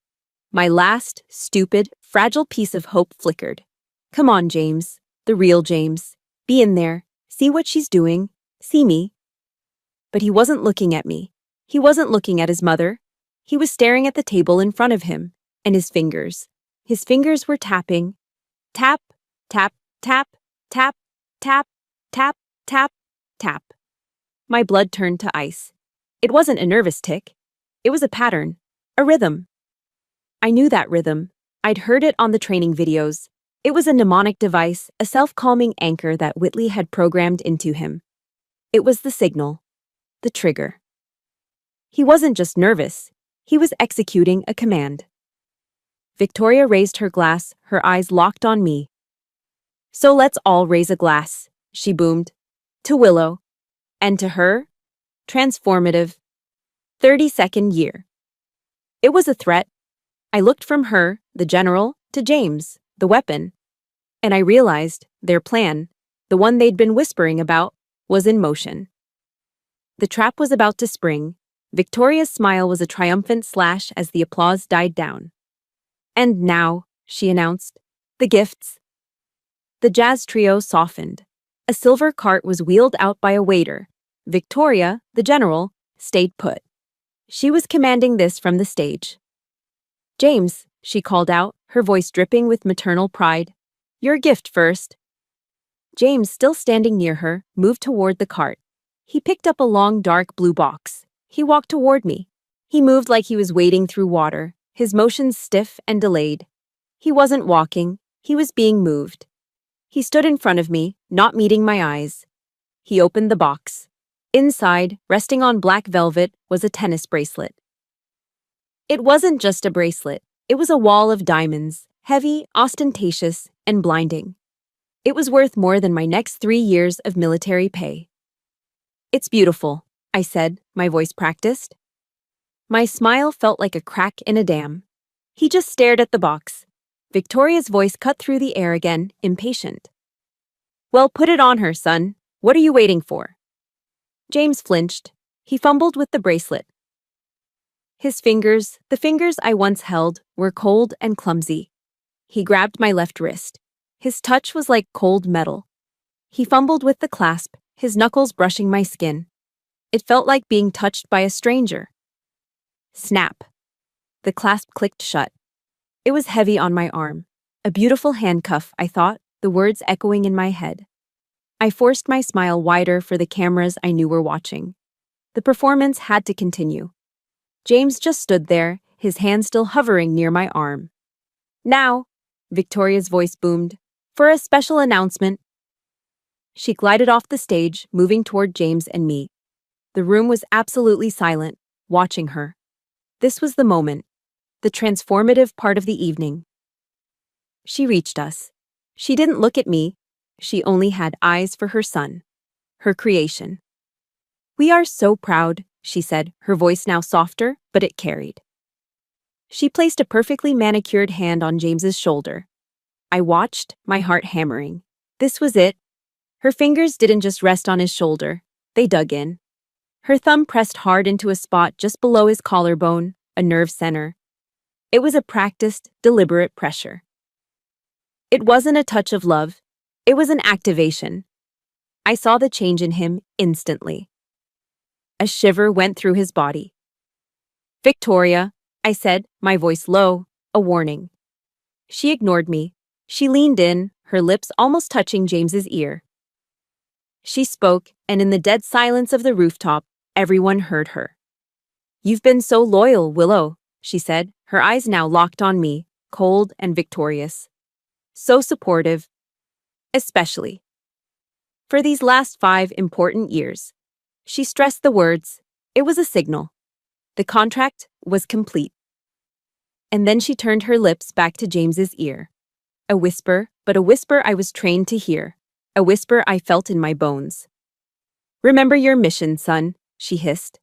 My last, stupid, fragile piece of hope flickered. Come on, James. The real James. Be in there. See what she's doing. See me. But he wasn't looking at me. He wasn't looking at his mother. He was staring at the table in front of him, and his fingers. His fingers were tapping. Tap, tap, tap, tap, tap, tap, tap, tap. My blood turned to ice. It wasn't a nervous tick. It was a pattern, a rhythm. I knew that rhythm. I'd heard it on the training videos. It was a mnemonic device, a self-calming anchor that Whitley had programmed into him. It was the signal, the trigger. He wasn't just nervous. He was executing a command. Victoria raised her glass, her eyes locked on me. So let's all raise a glass, she boomed. To Willow. And to her, transformative, 32nd year. It was a threat. I looked from her, the general, to James, the weapon, and I realized their plan, the one they'd been whispering about, was in motion. The trap was about to spring. Victoria's smile was a triumphant slash as the applause died down. And now, she announced, the gifts. The jazz trio softened. A silver cart was wheeled out by a waiter. Victoria, the general, stayed put. She was commanding this from the stage. James, she called out, her voice dripping with maternal pride. Your gift first. James, still standing near her, moved toward the cart. He picked up a long, dark blue box. He walked toward me. He moved like he was wading through water, his motions stiff and delayed. He wasn't walking, he was being moved. He stood in front of me, not meeting my eyes. He opened the box. Inside, resting on black velvet, was a tennis bracelet. It wasn't just a bracelet. It was a wall of diamonds, heavy, ostentatious, and blinding. It was worth more than my next 3 years of military pay. It's beautiful, I said, my voice practiced. My smile felt like a crack in a dam. He just stared at the box. Victoria's voice cut through the air again, impatient. Well, put it on her, son. What are you waiting for? James flinched. He fumbled with the bracelet. His fingers, the fingers I once held, were cold and clumsy. He grabbed my left wrist. His touch was like cold metal. He fumbled with the clasp, his knuckles brushing my skin. It felt like being touched by a stranger. Snap. The clasp clicked shut. It was heavy on my arm. A beautiful handcuff, I thought, the words echoing in my head. I forced my smile wider for the cameras I knew were watching. The performance had to continue. James just stood there, his hand still hovering near my arm. Now, Victoria's voice boomed. For a special announcement. She glided off the stage, moving toward James and me. The room was absolutely silent, watching her. This was the moment, the transformative part of the evening. She reached us. She didn't look at me. She only had eyes for her son, her creation. We are so proud, she said, her voice now softer, but it carried. She placed a perfectly manicured hand on James's shoulder. I watched, my heart hammering. This was it. Her fingers didn't just rest on his shoulder, they dug in. Her thumb pressed hard into a spot just below his collarbone, a nerve center. It was a practiced, deliberate pressure. It wasn't a touch of love. It was an activation. I saw the change in him instantly. A shiver went through his body. Victoria, I said, my voice low, a warning. She ignored me. She leaned in, her lips almost touching James's ear. She spoke, and in the dead silence of the rooftop, everyone heard her. You've been so loyal, Willow, she said, her eyes now locked on me, cold and victorious. So supportive, especially for these last 5 important years. She stressed the words. It was a signal. The contract was complete. And then she turned her lips back to James's ear. A whisper, but a whisper I was trained to hear. A whisper I felt in my bones. Remember your mission, son, she hissed.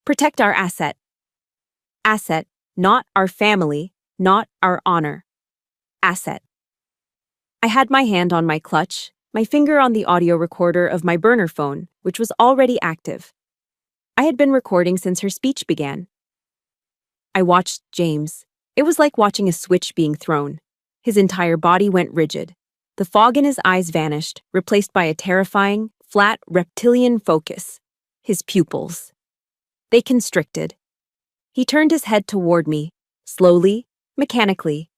Protect our asset. Asset, not our family, not our honor. Asset. I had my hand on my clutch, my finger on the audio recorder of my burner phone, which was already active. I had been recording since her speech began. I watched James. It was like watching a switch being thrown. His entire body went rigid. The fog in his eyes vanished, replaced by a terrifying, flat, reptilian focus. His pupils. They constricted. He turned his head toward me, slowly, mechanically.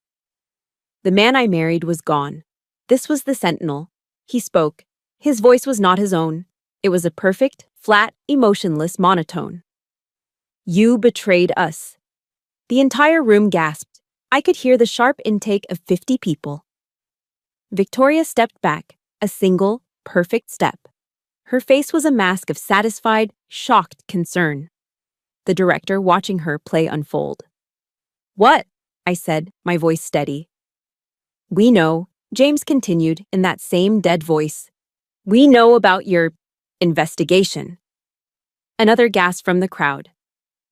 The man I married was gone. This was the sentinel. He spoke. His voice was not his own. It was a perfect, flat, emotionless monotone. You betrayed us. The entire room gasped. I could hear the sharp intake of 50 people. Victoria stepped back, a single, perfect step. Her face was a mask of satisfied, shocked concern. The director watching her play unfold. What? I said, my voice steady. We know, James continued in that same dead voice. We know about your investigation. Another gasp from the crowd.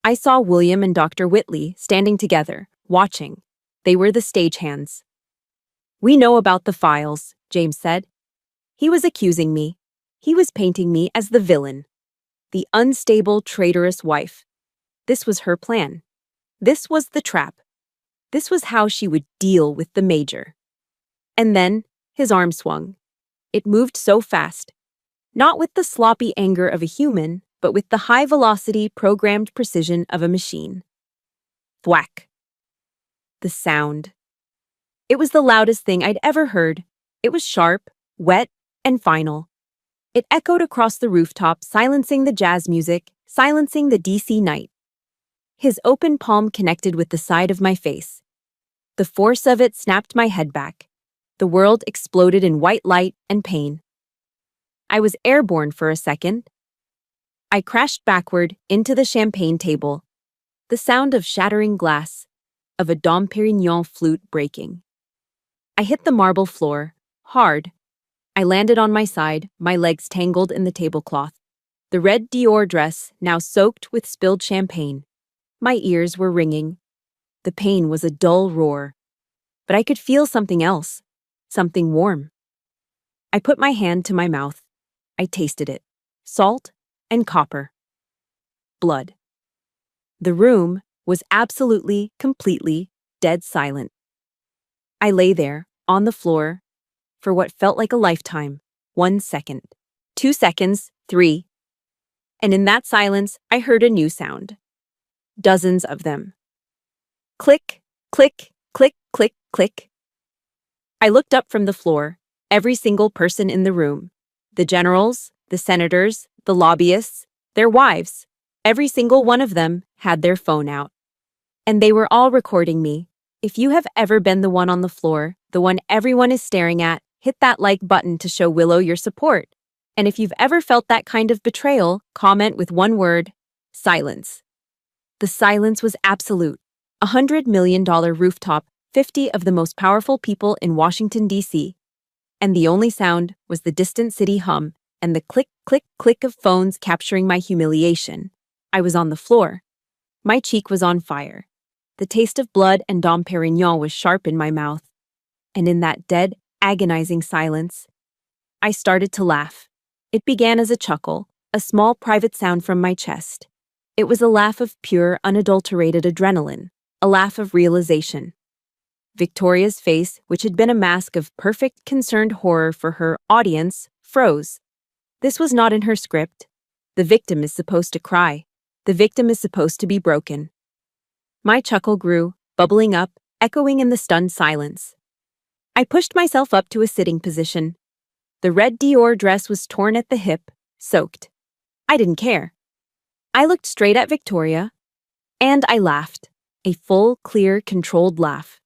I saw William and Dr. Whitley standing together, watching. They were the stagehands. We know about the files, James said. He was accusing me. He was painting me as the villain. The unstable, traitorous wife. This was her plan. This was the trap. This was how she would deal with the major. And then, his arm swung. It moved so fast. Not with the sloppy anger of a human, but with the high-velocity, programmed precision of a machine. Thwack. The sound. It was the loudest thing I'd ever heard. It was sharp, wet, and final. It echoed across the rooftop, silencing the jazz music, silencing the DC night. His open palm connected with the side of my face. The force of it snapped my head back. The world exploded in white light and pain. I was airborne for a second. I crashed backward into the champagne table. The sound of shattering glass, of a Dom Pérignon flute breaking. I hit the marble floor, hard. I landed on my side, my legs tangled in the tablecloth. The red Dior dress, now soaked with spilled champagne. My ears were ringing. The pain was a dull roar. But I could feel something else, something warm. I put my hand to my mouth. I tasted it. Salt and copper. Blood. The room was absolutely, completely, dead silent. I lay there, on the floor, for what felt like a lifetime. 1 second. 2 seconds. 3. And in that silence, I heard a new sound. Dozens of them. Click, click, click, click, click. I looked up from the floor, every single person in the room. The generals, the senators, the lobbyists, their wives. Every single one of them had their phone out. And they were all recording me. If you have ever been the one on the floor, the one everyone is staring at, hit that like button to show Willow your support. And if you've ever felt that kind of betrayal, comment with one word: silence. The silence was absolute. $100 million rooftop, 50 of the most powerful people in Washington, D.C. And the only sound was the distant city hum and the click, click, click of phones capturing my humiliation. I was on the floor. My cheek was on fire. The taste of blood and Dom Perignon was sharp in my mouth. And in that dead, agonizing silence, I started to laugh. It began as a chuckle, a small private sound from my chest. It was a laugh of pure, unadulterated adrenaline, a laugh of realization. Victoria's face, which had been a mask of perfect, concerned horror for her audience, froze. This was not in her script. The victim is supposed to cry. The victim is supposed to be broken. My chuckle grew, bubbling up, echoing in the stunned silence. I pushed myself up to a sitting position. The red Dior dress was torn at the hip, soaked. I didn't care. I looked straight at Victoria, and I laughed. A full, clear, controlled laugh.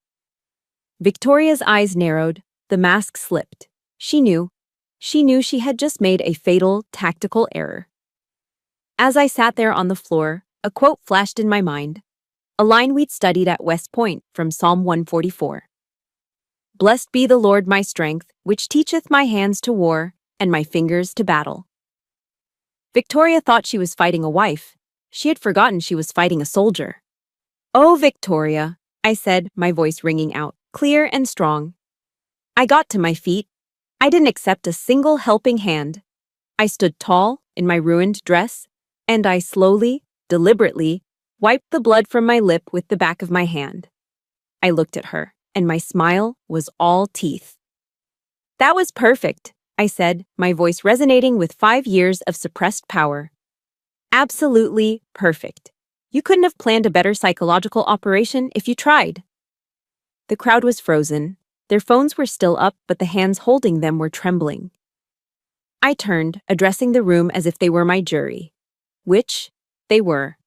Victoria's eyes narrowed, the mask slipped. She knew she had just made a fatal, tactical error. As I sat there on the floor, a quote flashed in my mind, a line we'd studied at West Point from Psalm 144. Blessed be the Lord my strength, which teacheth my hands to war, and my fingers to battle. Victoria thought she was fighting a wife. She had forgotten she was fighting a soldier. Oh, Victoria, I said, my voice ringing out, clear and strong. I got to my feet. I didn't accept a single helping hand. I stood tall in my ruined dress, and I slowly, deliberately, wiped the blood from my lip with the back of my hand. I looked at her, and my smile was all teeth. That was perfect, I said, my voice resonating with 5 years of suppressed power. Absolutely perfect. You couldn't have planned a better psychological operation if you tried. The crowd was frozen. Their phones were still up, but the hands holding them were trembling. I turned, addressing the room as if they were my jury. Which they were.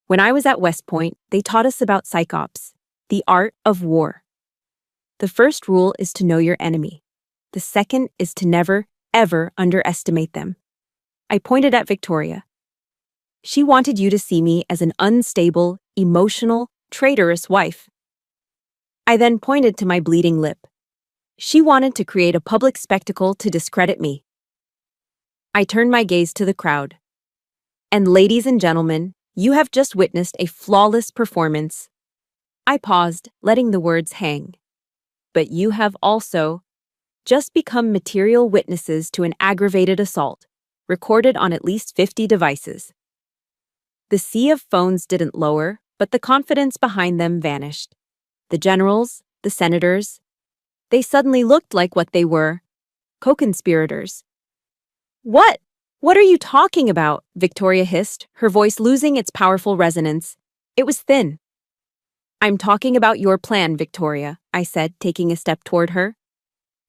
When I was at West Point, they taught us about psychops, the art of war. The first rule is to know your enemy. The second is to never, ever underestimate them. I pointed at Victoria. She wanted you to see me as an unstable, emotional, traitorous wife. I then pointed to my bleeding lip. She wanted to create a public spectacle to discredit me. I turned my gaze to the crowd. And ladies and gentlemen, you have just witnessed a flawless performance. I paused, letting the words hang. But you have also just become material witnesses to an aggravated assault, recorded on at least 50 devices. The sea of phones didn't lower, but the confidence behind them vanished. The generals, the senators, they suddenly looked like what they were, co-conspirators. What? What are you talking about? Victoria hissed, her voice losing its powerful resonance. It was thin. I'm talking about your plan, Victoria, I said, taking a step toward her.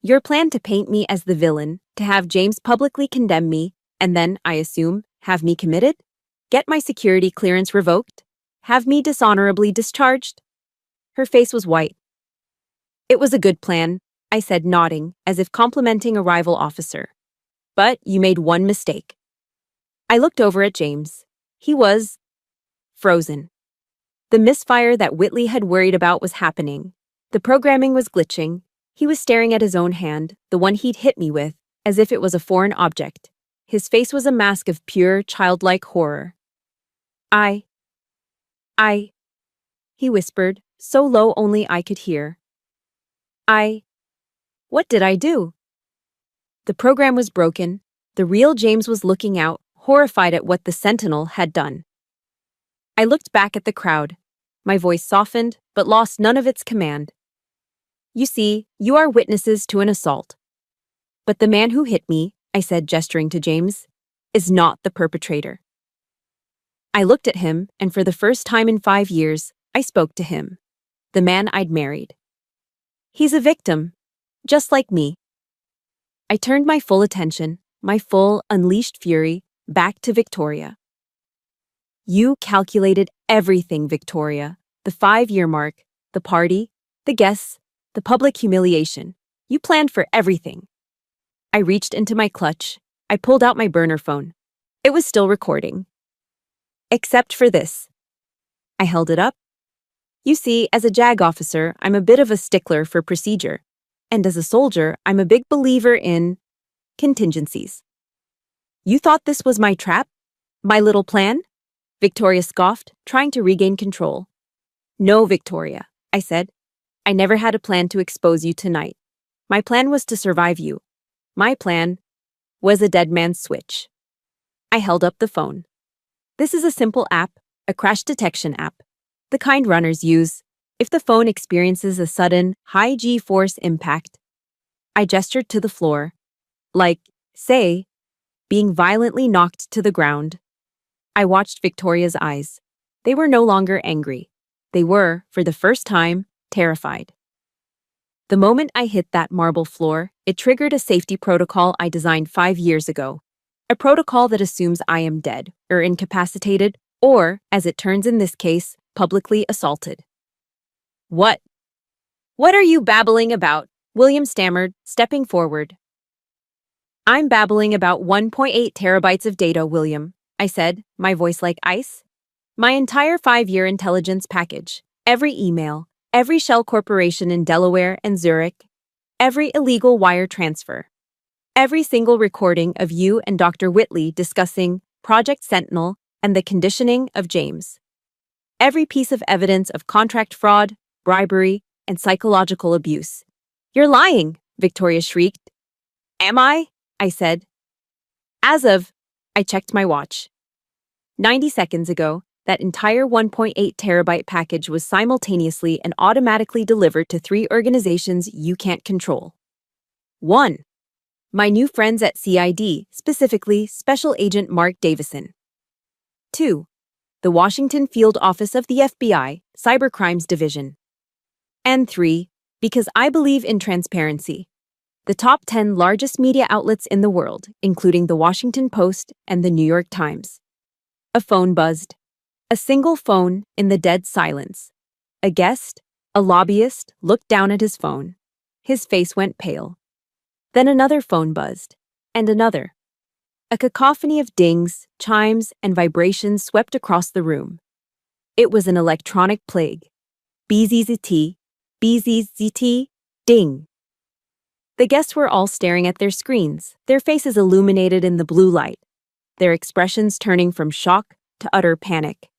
Your plan to paint me as the villain, to have James publicly condemn me, and then, I assume, have me committed? Get my security clearance revoked? Have me dishonorably discharged? Her face was white. It was a good plan, I said, nodding, as if complimenting a rival officer. But you made one mistake. I looked over at James. He was frozen. The misfire that Whitley had worried about was happening. The programming was glitching. He was staring at his own hand, the one he'd hit me with, as if it was a foreign object. His face was a mask of pure, childlike horror. I, he whispered, so low only I could hear. What did I do? The program was broken. The real James was looking out, horrified at what the Sentinel had done. I looked back at the crowd. My voice softened, but lost none of its command. You see, you are witnesses to an assault. But the man who hit me, I said, gesturing to James, is not the perpetrator. I looked at him, and for the first time in 5 years, I spoke to him, the man I'd married. He's a victim, just like me. I turned my full attention, my full, unleashed fury, back to Victoria. You calculated everything, Victoria. The 5-year mark, the party, the guests, the public humiliation. You planned for everything. I reached into my clutch. I pulled out my burner phone. It was still recording. Except for this. I held it up. You see, as a JAG officer, I'm a bit of a stickler for procedure. And as a soldier, I'm a big believer in contingencies. You thought this was my trap? My little plan? Victoria scoffed, trying to regain control. No, Victoria, I said. I never had a plan to expose you tonight. My plan was to survive you. My plan was a dead man's switch. I held up the phone. This is a simple app, a crash detection app, the kind runners use if the phone experiences a sudden, high G-force impact. I gestured to the floor, like, say, being violently knocked to the ground. I watched Victoria's eyes. They were no longer angry. They were, for the first time, terrified. The moment I hit that marble floor, it triggered a safety protocol I designed 5 years ago. A protocol that assumes I am dead, or incapacitated, or, as it turns in this case, publicly assaulted. What? What are you babbling about? William stammered, stepping forward. I'm babbling about 1.8 terabytes of data, William, I said, my voice like ice. My entire 5-year intelligence package, every email, every shell corporation in Delaware and Zurich, every illegal wire transfer, every single recording of you and Dr. Whitley discussing Project Sentinel and the conditioning of James. Every piece of evidence of contract fraud, bribery, and psychological abuse. You're lying, Victoria shrieked. Am I? I said. I checked my watch. 90 seconds ago, that entire 1.8 terabyte package was simultaneously and automatically delivered to 3 organizations you can't control. 1. My new friends at CID, specifically Special Agent Mark Davison. 2. The Washington Field Office of the FBI, Cybercrimes Division. And 3. Because I believe in transparency. The top 10 largest media outlets in the world, including the Washington Post and the New York Times. A phone buzzed. A single phone in the dead silence. A guest, a lobbyist, looked down at his phone. His face went pale. Then another phone buzzed, and another. A cacophony of dings, chimes, and vibrations swept across the room. It was an electronic plague. BZZT, BZZT, ding. The guests were all staring at their screens, their faces illuminated in the blue light, their expressions turning from shock to utter panic.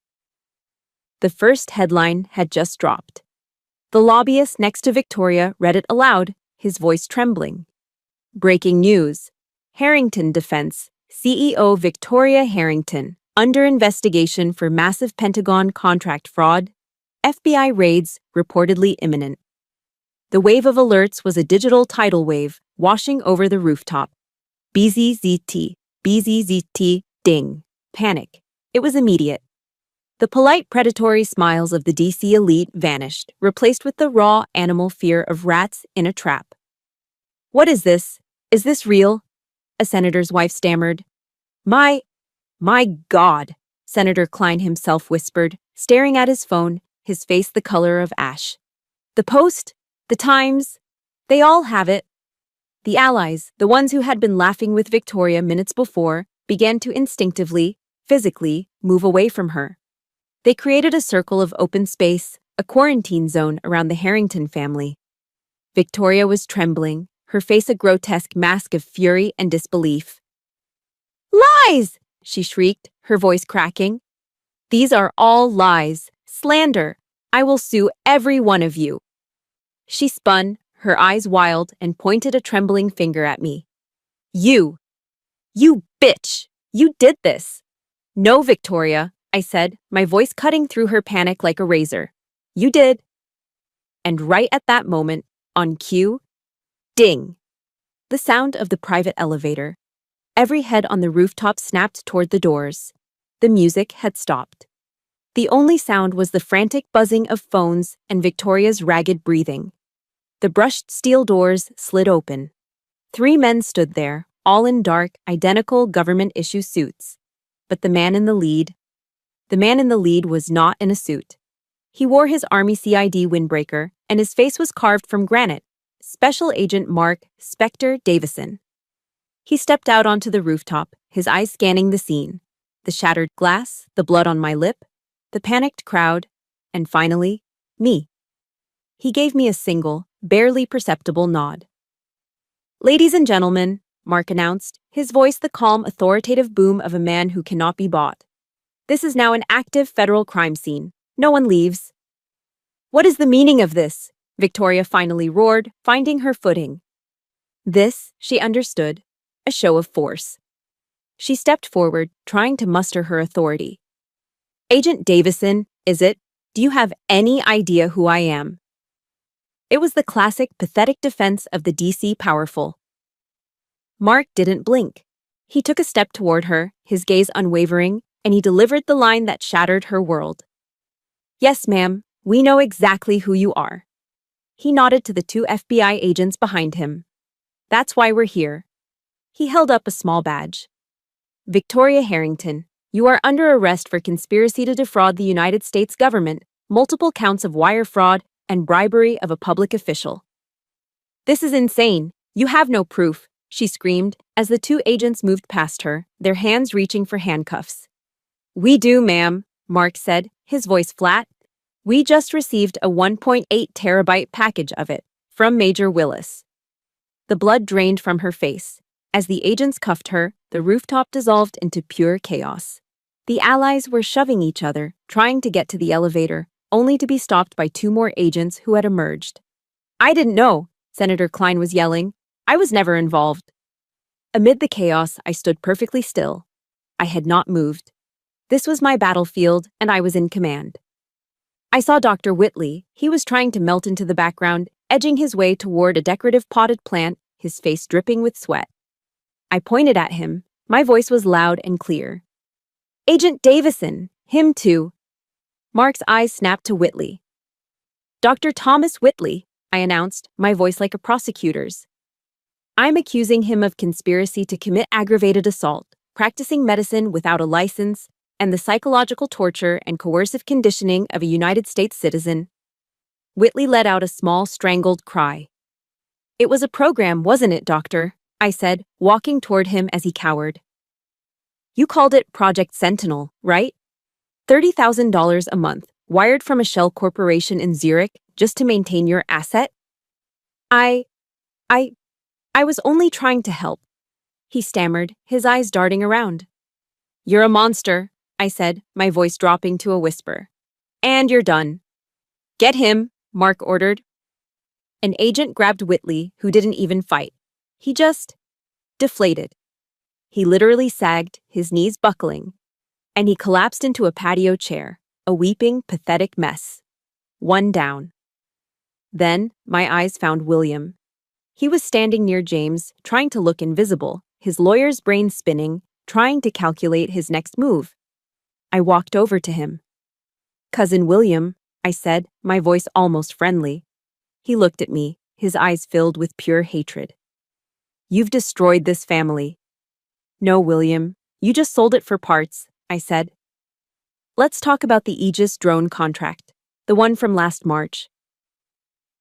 The first headline had just dropped. The lobbyist next to Victoria read it aloud, his voice trembling. Breaking news. Harrington Defense, CEO Victoria Harrington, under investigation for massive Pentagon contract fraud. FBI raids reportedly imminent. The wave of alerts was a digital tidal wave washing over the rooftop. BZZT, BZZT, ding. Panic. It was immediate. The polite predatory smiles of the DC elite vanished, replaced with the raw animal fear of rats in a trap. What is this? Is this real? A senator's wife stammered. My God, Senator Klein himself whispered, staring at his phone, his face the color of ash. The Post, the Times, they all have it. The allies, the ones who had been laughing with Victoria minutes before, began to instinctively, physically, move away from her. They created a circle of open space, a quarantine zone around the Harrington family. Victoria was trembling, her face a grotesque mask of fury and disbelief. Lies! She shrieked, her voice cracking. These are all lies, slander. I will sue every one of you. She spun, her eyes wild, and pointed a trembling finger at me. You bitch! You did this! No, Victoria, I said, my voice cutting through her panic like a razor. You did. And right at that moment, on cue, ding! The sound of the private elevator. Every head on the rooftop snapped toward the doors. The music had stopped. The only sound was the frantic buzzing of phones and Victoria's ragged breathing. The brushed steel doors slid open. 3 men stood there, all in dark, identical government-issue suits. But the man in the lead was not in a suit. He wore his Army CID windbreaker, and his face was carved from granite. Special Agent Mark Spectre Davison. He stepped out onto the rooftop, his eyes scanning the scene. The shattered glass, the blood on my lip, the panicked crowd, and finally, me. He gave me a single, barely perceptible nod. "Ladies and gentlemen," Mark announced, his voice the calm, authoritative boom of a man who cannot be bought. "This is now an active federal crime scene. No one leaves." "What is the meaning of this?" Victoria finally roared, finding her footing. This, she understood, a show of force. She stepped forward, trying to muster her authority. "Agent Davison, is it? Do you have any idea who I am?" It was the classic, pathetic defense of the DC powerful. Mark didn't blink. He took a step toward her, his gaze unwavering, and he delivered the line that shattered her world. "Yes, ma'am, we know exactly who you are." He nodded to the two FBI agents behind him. "That's why we're here." He held up a small badge. "Victoria Harrington, you are under arrest for conspiracy to defraud the United States government, multiple counts of wire fraud, and bribery of a public official." "This is insane. You have no proof," she screamed as the two agents moved past her, their hands reaching for handcuffs. "We do, ma'am," Mark said, his voice flat. "We just received a 1.8 terabyte package of it from Major Willis." The blood drained from her face. As the agents cuffed her, the rooftop dissolved into pure chaos. The allies were shoving each other, trying to get to the elevator, only to be stopped by two more agents who had emerged. "I didn't know," Senator Klein was yelling. "I was never involved." Amid the chaos, I stood perfectly still. I had not moved. This was my battlefield, and I was in command. I saw Dr. Whitley. He was trying to melt into the background, edging his way toward a decorative potted plant, his face dripping with sweat. I pointed at him. My voice was loud and clear. "Agent Davison, him too." Mark's eyes snapped to Whitley. "Dr. Thomas Whitley," I announced, my voice like a prosecutor's. "I'm accusing him of conspiracy to commit aggravated assault, practicing medicine without a license, and the psychological torture and coercive conditioning of a United States citizen." Whitley let out a small, strangled cry. "It was a program, wasn't it, Doctor?" I said, walking toward him as he cowered. "You called it Project Sentinel, right? $30,000 a month, wired from a shell corporation in Zurich just to maintain your asset?" I was only trying to help," he stammered, his eyes darting around. "You're a monster," I said, my voice dropping to a whisper. "And you're done." "Get him," Mark ordered. An agent grabbed Whitley, who didn't even fight. He just deflated. He literally sagged, his knees buckling, and he collapsed into a patio chair, a weeping, pathetic mess. One down. Then my eyes found William. He was standing near James, trying to look invisible, his lawyer's brain spinning, trying to calculate his next move. I walked over to him. "Cousin William," I said, my voice almost friendly. He looked at me, his eyes filled with pure hatred. "You've destroyed this family." "No, William, you just sold it for parts," I said. "Let's talk about the Aegis drone contract, the one from last March."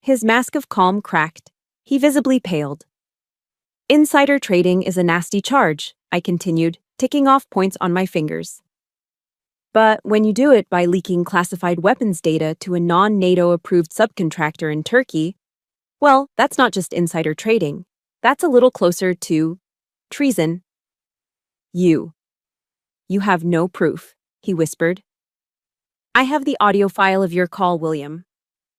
His mask of calm cracked. He visibly paled. "Insider trading is a nasty charge," I continued, ticking off points on my fingers. "But when you do it by leaking classified weapons data to a non-NATO-approved subcontractor in Turkey, well, that's not just insider trading. That's a little closer to treason." You have no proof," he whispered. "I have the audio file of your call, William.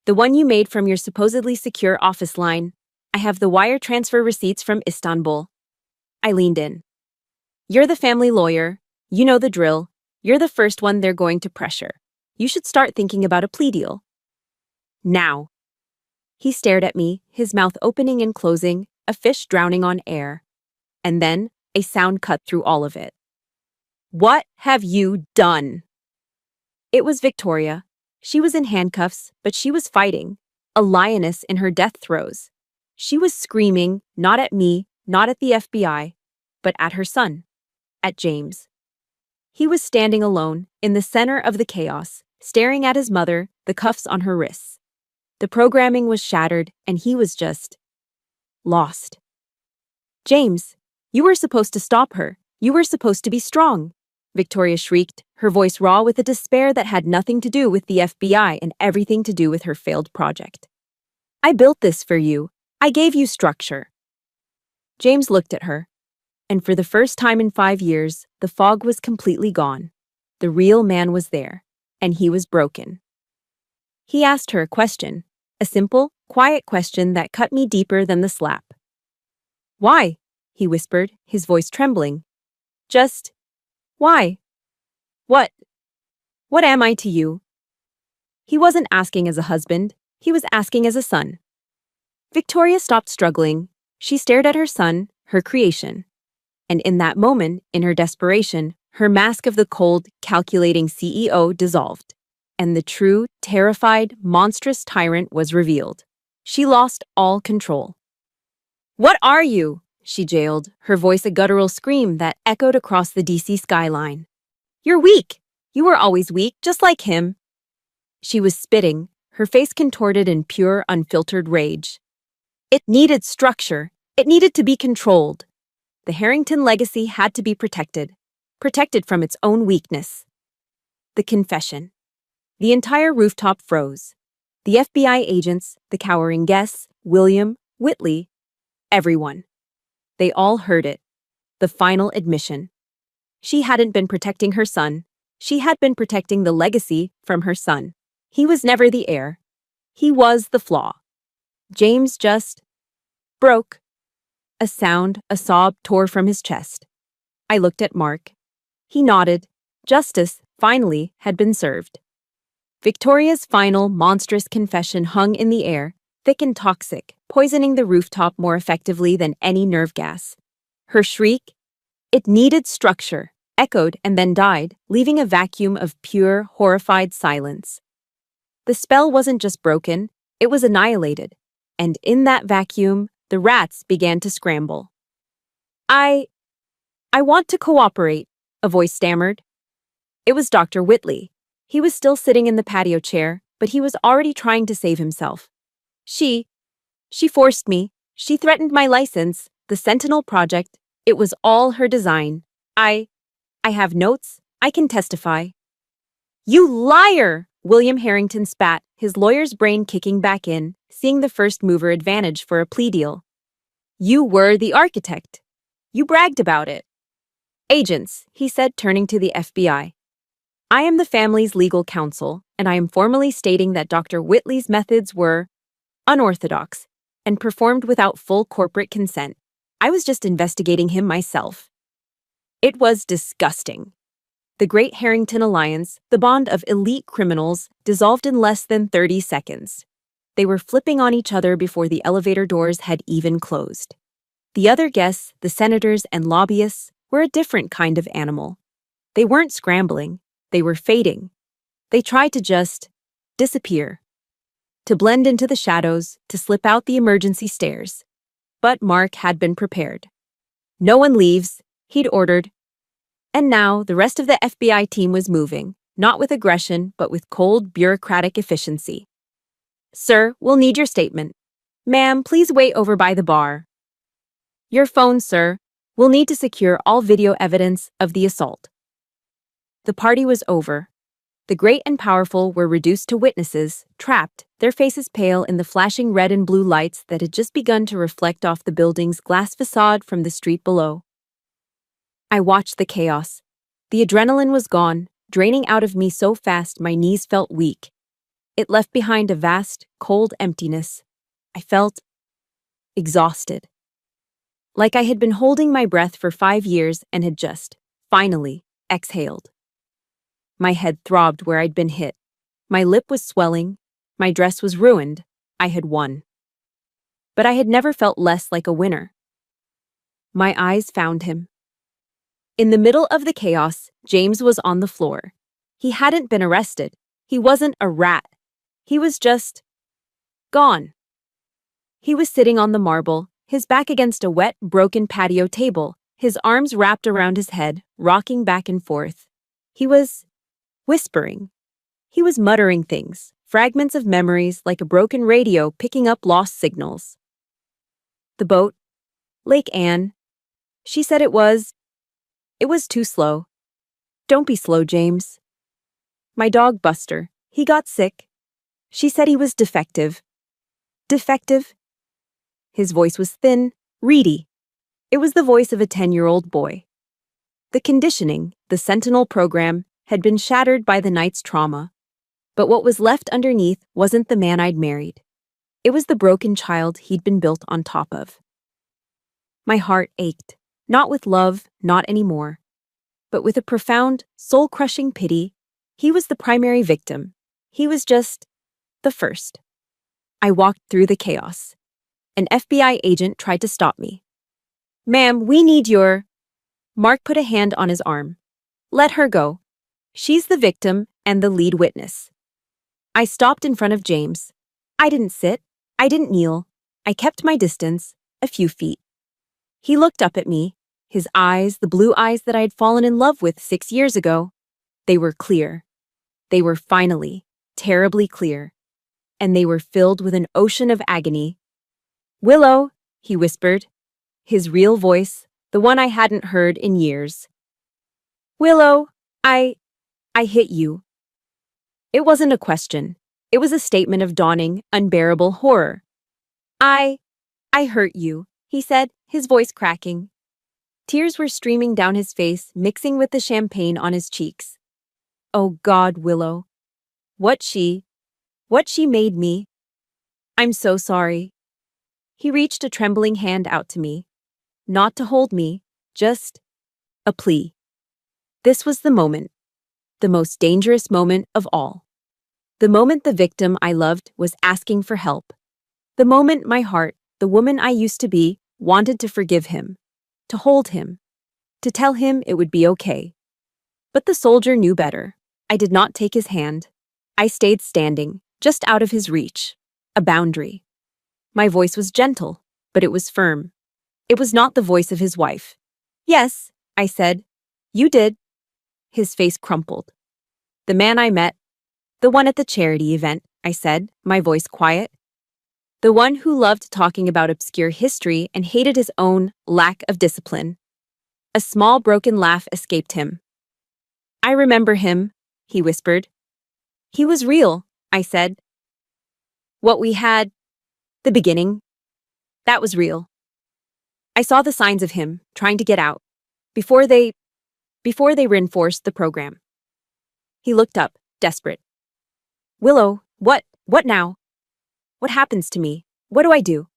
The one you made from your supposedly secure office line. I have the wire transfer receipts from Istanbul." I leaned in. "You're the family lawyer. You know the drill. You're the first one they're going to pressure. You should start thinking about a plea deal. Now." He stared at me, his mouth opening and closing, a fish drowning on air. And then, a sound cut through all of it. "What have you done?" It was Victoria. She was in handcuffs, but she was fighting, a lioness in her death throes. She was screaming, not at me, not at the FBI, but at her son, at James. He was standing alone, in the center of the chaos, staring at his mother, the cuffs on her wrists. The programming was shattered, and he was just lost. James, you were supposed to stop her. You were supposed to be strong, Victoria shrieked, her voice raw with a despair that had nothing to do with the FBI and everything to do with her failed project. I built this for you. I gave you structure. James looked at her, and for the first time in 5 years, the fog was completely gone. The real man was there, and he was broken. He asked her a question, a simple, quiet question that cut me deeper than the slap. Why? He whispered, his voice trembling. Just, why? What? What am I to you? He wasn't asking as a husband, he was asking as a son. Victoria stopped struggling. She stared at her son, her creation. And in that moment, in her desperation, her mask of the cold, calculating CEO dissolved, and the true, terrified, monstrous tyrant was revealed. She lost all control. What are you? She jailed, her voice a guttural scream that echoed across the DC skyline. You're weak. You were always weak, just like him. She was spitting, her face contorted in pure, unfiltered rage. It needed structure. It needed to be controlled. The Harrington legacy had to be protected from its own weakness. The confession. The entire rooftop froze. The FBI agents, the cowering guests, William, Whitley, everyone. They all heard it. The final admission. She hadn't been protecting her son. She had been protecting the legacy from her son. He was never the heir. He was the flaw. James just broke. A sob tore from his chest. I looked at Mark. He nodded. Justice, finally, had been served. Victoria's final, monstrous confession hung in the air, thick and toxic, poisoning the rooftop more effectively than any nerve gas. Her shriek, it needed structure, echoed and then died, leaving a vacuum of pure, horrified silence. The spell wasn't just broken, it was annihilated, and in that vacuum, the rats began to scramble. I want to cooperate, a voice stammered. It was Dr. Whitley. He was still sitting in the patio chair, but he was already trying to save himself. She forced me. She threatened my license, the Sentinel project. It was all her design. I have notes. I can testify. You liar! William Harrington spat, his lawyer's brain kicking back in, seeing the first mover advantage for a plea deal. You were the architect. You bragged about it. Agents, he said, turning to the FBI. I am the family's legal counsel, and I am formally stating that Dr. Whitley's methods were unorthodox and performed without full corporate consent. I was just investigating him myself. It was disgusting. The Great Harrington Alliance, the bond of elite criminals, dissolved in less than 30 seconds. They were flipping on each other before the elevator doors had even closed. The other guests, the senators and lobbyists, were a different kind of animal. They weren't scrambling. They were fading. They tried to just disappear, to blend into the shadows, to slip out the emergency stairs. But Mark had been prepared. No one leaves, he'd ordered. And now the rest of the FBI team was moving, not with aggression, but with cold, bureaucratic efficiency. Sir, we'll need your statement. Ma'am, please wait over by the bar. Your phone, sir. We'll need to secure all video evidence of the assault. The party was over. The great and powerful were reduced to witnesses, trapped, their faces pale in the flashing red and blue lights that had just begun to reflect off the building's glass facade from the street below. I watched the chaos. The adrenaline was gone, draining out of me so fast my knees felt weak. It left behind a vast, cold emptiness. I felt exhausted. Like I had been holding my breath for 5 years and had just, finally, exhaled. My head throbbed where I'd been hit. My lip was swelling. My dress was ruined. I had won. But I had never felt less like a winner. My eyes found him. In the middle of the chaos, James was on the floor. He hadn't been arrested. He wasn't a rat. He was just gone. He was sitting on the marble, his back against a wet, broken patio table, his arms wrapped around his head, rocking back and forth. He was whispering. He was muttering things, fragments of memories like a broken radio picking up lost signals. The boat, Lake Anne. She said it was too slow. Don't be slow, James. My dog Buster, he got sick. She said he was defective. Defective? His voice was thin, reedy. It was the voice of a 10-year-old boy. The conditioning, the Sentinel program, had been shattered by the night's trauma. But what was left underneath wasn't the man I'd married. It was the broken child he'd been built on top of. My heart ached, not with love, not anymore, but with a profound, soul-crushing pity. He was the primary victim. He was just the first. I walked through the chaos. An FBI agent tried to stop me. "Ma'am, we need your—" Mark put a hand on his arm. "Let her go. She's the victim and the lead witness." I stopped in front of James. I didn't sit. I didn't kneel. I kept my distance, a few feet. He looked up at me. His eyes, the blue eyes that I had fallen in love with 6 years ago, they were clear. They were finally, terribly clear. And they were filled with an ocean of agony. "Willow," he whispered. His real voice, the one I hadn't heard in years. "Willow, I hit you." It wasn't a question. It was a statement of dawning, unbearable horror. I hurt you," he said, his voice cracking. Tears were streaming down his face, mixing with the champagne on his cheeks. "Oh God, Willow. What she made me. I'm so sorry." He reached a trembling hand out to me. Not to hold me, just a plea. This was the moment. The most dangerous moment of all. The moment the victim I loved was asking for help. The moment my heart, the woman I used to be, wanted to forgive him, to hold him, to tell him it would be okay. But the soldier knew better. I did not take his hand. I stayed standing, just out of his reach. A boundary. My voice was gentle, but it was firm. It was not the voice of his wife. "Yes," I said. "You did." His face crumpled. "The man I met, the one at the charity event," I said, my voice quiet. "The one who loved talking about obscure history and hated his own lack of discipline." A small broken laugh escaped him. "I remember him," he whispered. "He was real," I said. "What we had, the beginning, that was real. I saw the signs of him trying to get out, before they reinforced the program." He looked up, desperate. "Willow, what now? What happens to me? What do I do?"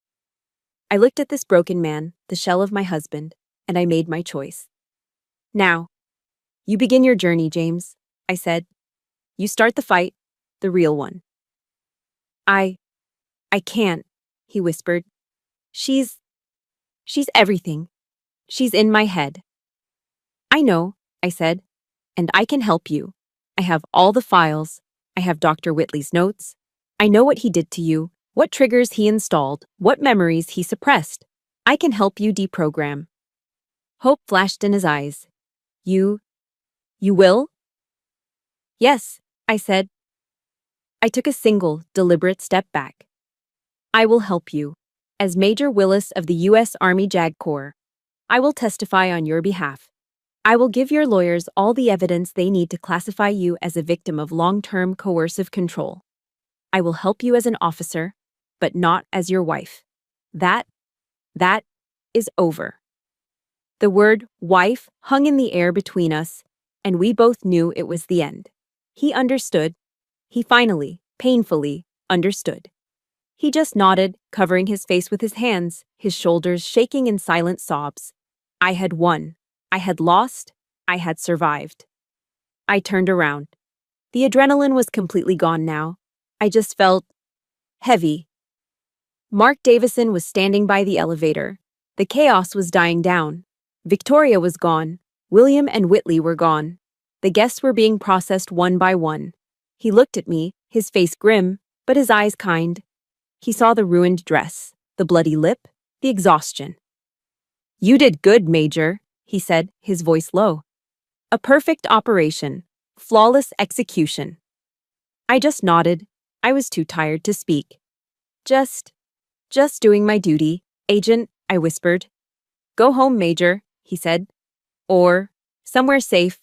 I looked at this broken man, the shell of my husband, and I made my choice. "Now, you begin your journey, James," I said. "You start the fight, the real one." I can't," he whispered. She's everything. She's in my head." "I know," I said, "and I can help you. I have all the files. I have Dr. Whitley's notes. I know what he did to you, what triggers he installed, what memories he suppressed. I can help you deprogram." Hope flashed in his eyes. You will?" "Yes," I said. I took a single, deliberate step back. "I will help you. As Major Willis of the U.S. Army JAG Corps, I will testify on your behalf. I will give your lawyers all the evidence they need to classify you as a victim of long-term coercive control. I will help you as an officer, but not as your wife. That is over." The word wife hung in the air between us, and we both knew it was the end. He understood. He finally, painfully, understood. He just nodded, covering his face with his hands, his shoulders shaking in silent sobs. I had won. I had lost. I had survived. I turned around. The adrenaline was completely gone now. I just felt heavy. Mark Davison was standing by the elevator. The chaos was dying down. Victoria was gone. William and Whitley were gone. The guests were being processed one by one. He looked at me, his face grim, but his eyes kind. He saw the ruined dress, the bloody lip, the exhaustion. "You did good, Major," he said, his voice low. "A perfect operation. Flawless execution." I just nodded. I was too tired to speak. Just doing my duty, Agent, I whispered. Go home, Major, he said. Or, somewhere safe.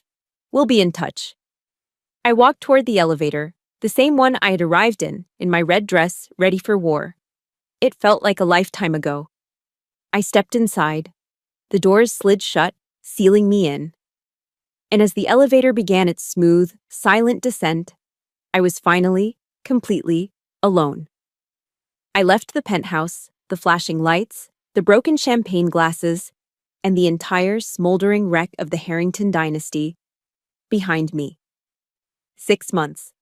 We'll be in touch. I walked toward the elevator, the same one I had arrived in my red dress, ready for war. It felt like a lifetime ago. I stepped inside. The doors slid shut, sealing me in. And as the elevator began its smooth, silent descent, I was finally, completely, alone. I left the penthouse, the flashing lights, the broken champagne glasses, and the entire smoldering wreck of the Harrington dynasty behind me. 6 months.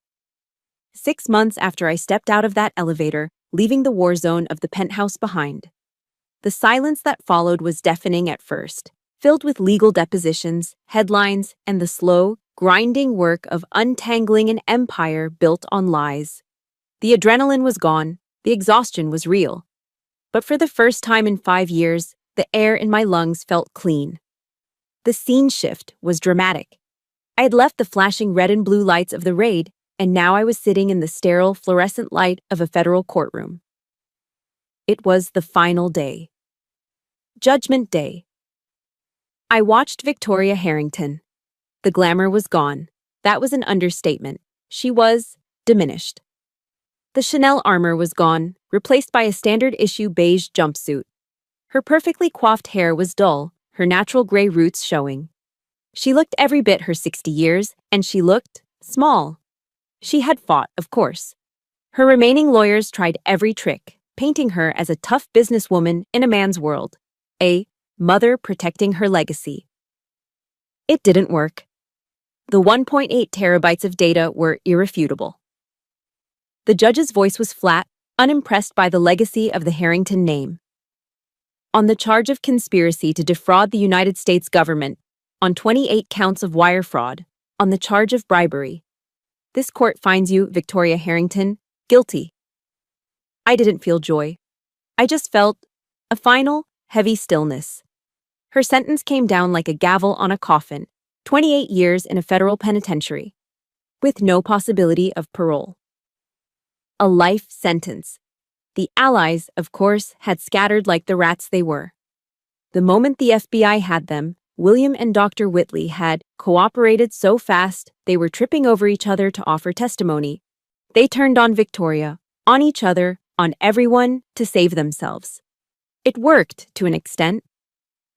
6 months after I stepped out of that elevator, leaving the war zone of the penthouse behind. The silence that followed was deafening at first, filled with legal depositions, headlines, and the slow, grinding work of untangling an empire built on lies. The adrenaline was gone, the exhaustion was real. But for the first time in 5 years, the air in my lungs felt clean. The scene shift was dramatic. I had left the flashing red and blue lights of the raid, and now I was sitting in the sterile, fluorescent light of a federal courtroom. It was the final day. Judgment Day. I watched Victoria Harrington. The glamour was gone. That was an understatement. She was diminished. The Chanel armor was gone, replaced by a standard-issue beige jumpsuit. Her perfectly coiffed hair was dull, her natural gray roots showing. She looked every bit her 60 years, and she looked small. She had fought, of course. Her remaining lawyers tried every trick, painting her as a tough businesswoman in a man's world, a mother protecting her legacy. It didn't work. The 1.8 terabytes of data were irrefutable. The judge's voice was flat, unimpressed by the legacy of the Harrington name. On the charge of conspiracy to defraud the United States government, on 28 counts of wire fraud, on the charge of bribery, this court finds you, Victoria Harrington, guilty. I didn't feel joy. I just felt a final, heavy stillness. Her sentence came down like a gavel on a coffin, 28 years in a federal penitentiary, with no possibility of parole. A life sentence. The allies, of course, had scattered like the rats they were. The moment the FBI had them, William and Dr. Whitley had cooperated so fast they were tripping over each other to offer testimony. They turned on Victoria, on each other, on everyone to save themselves. It worked to an extent.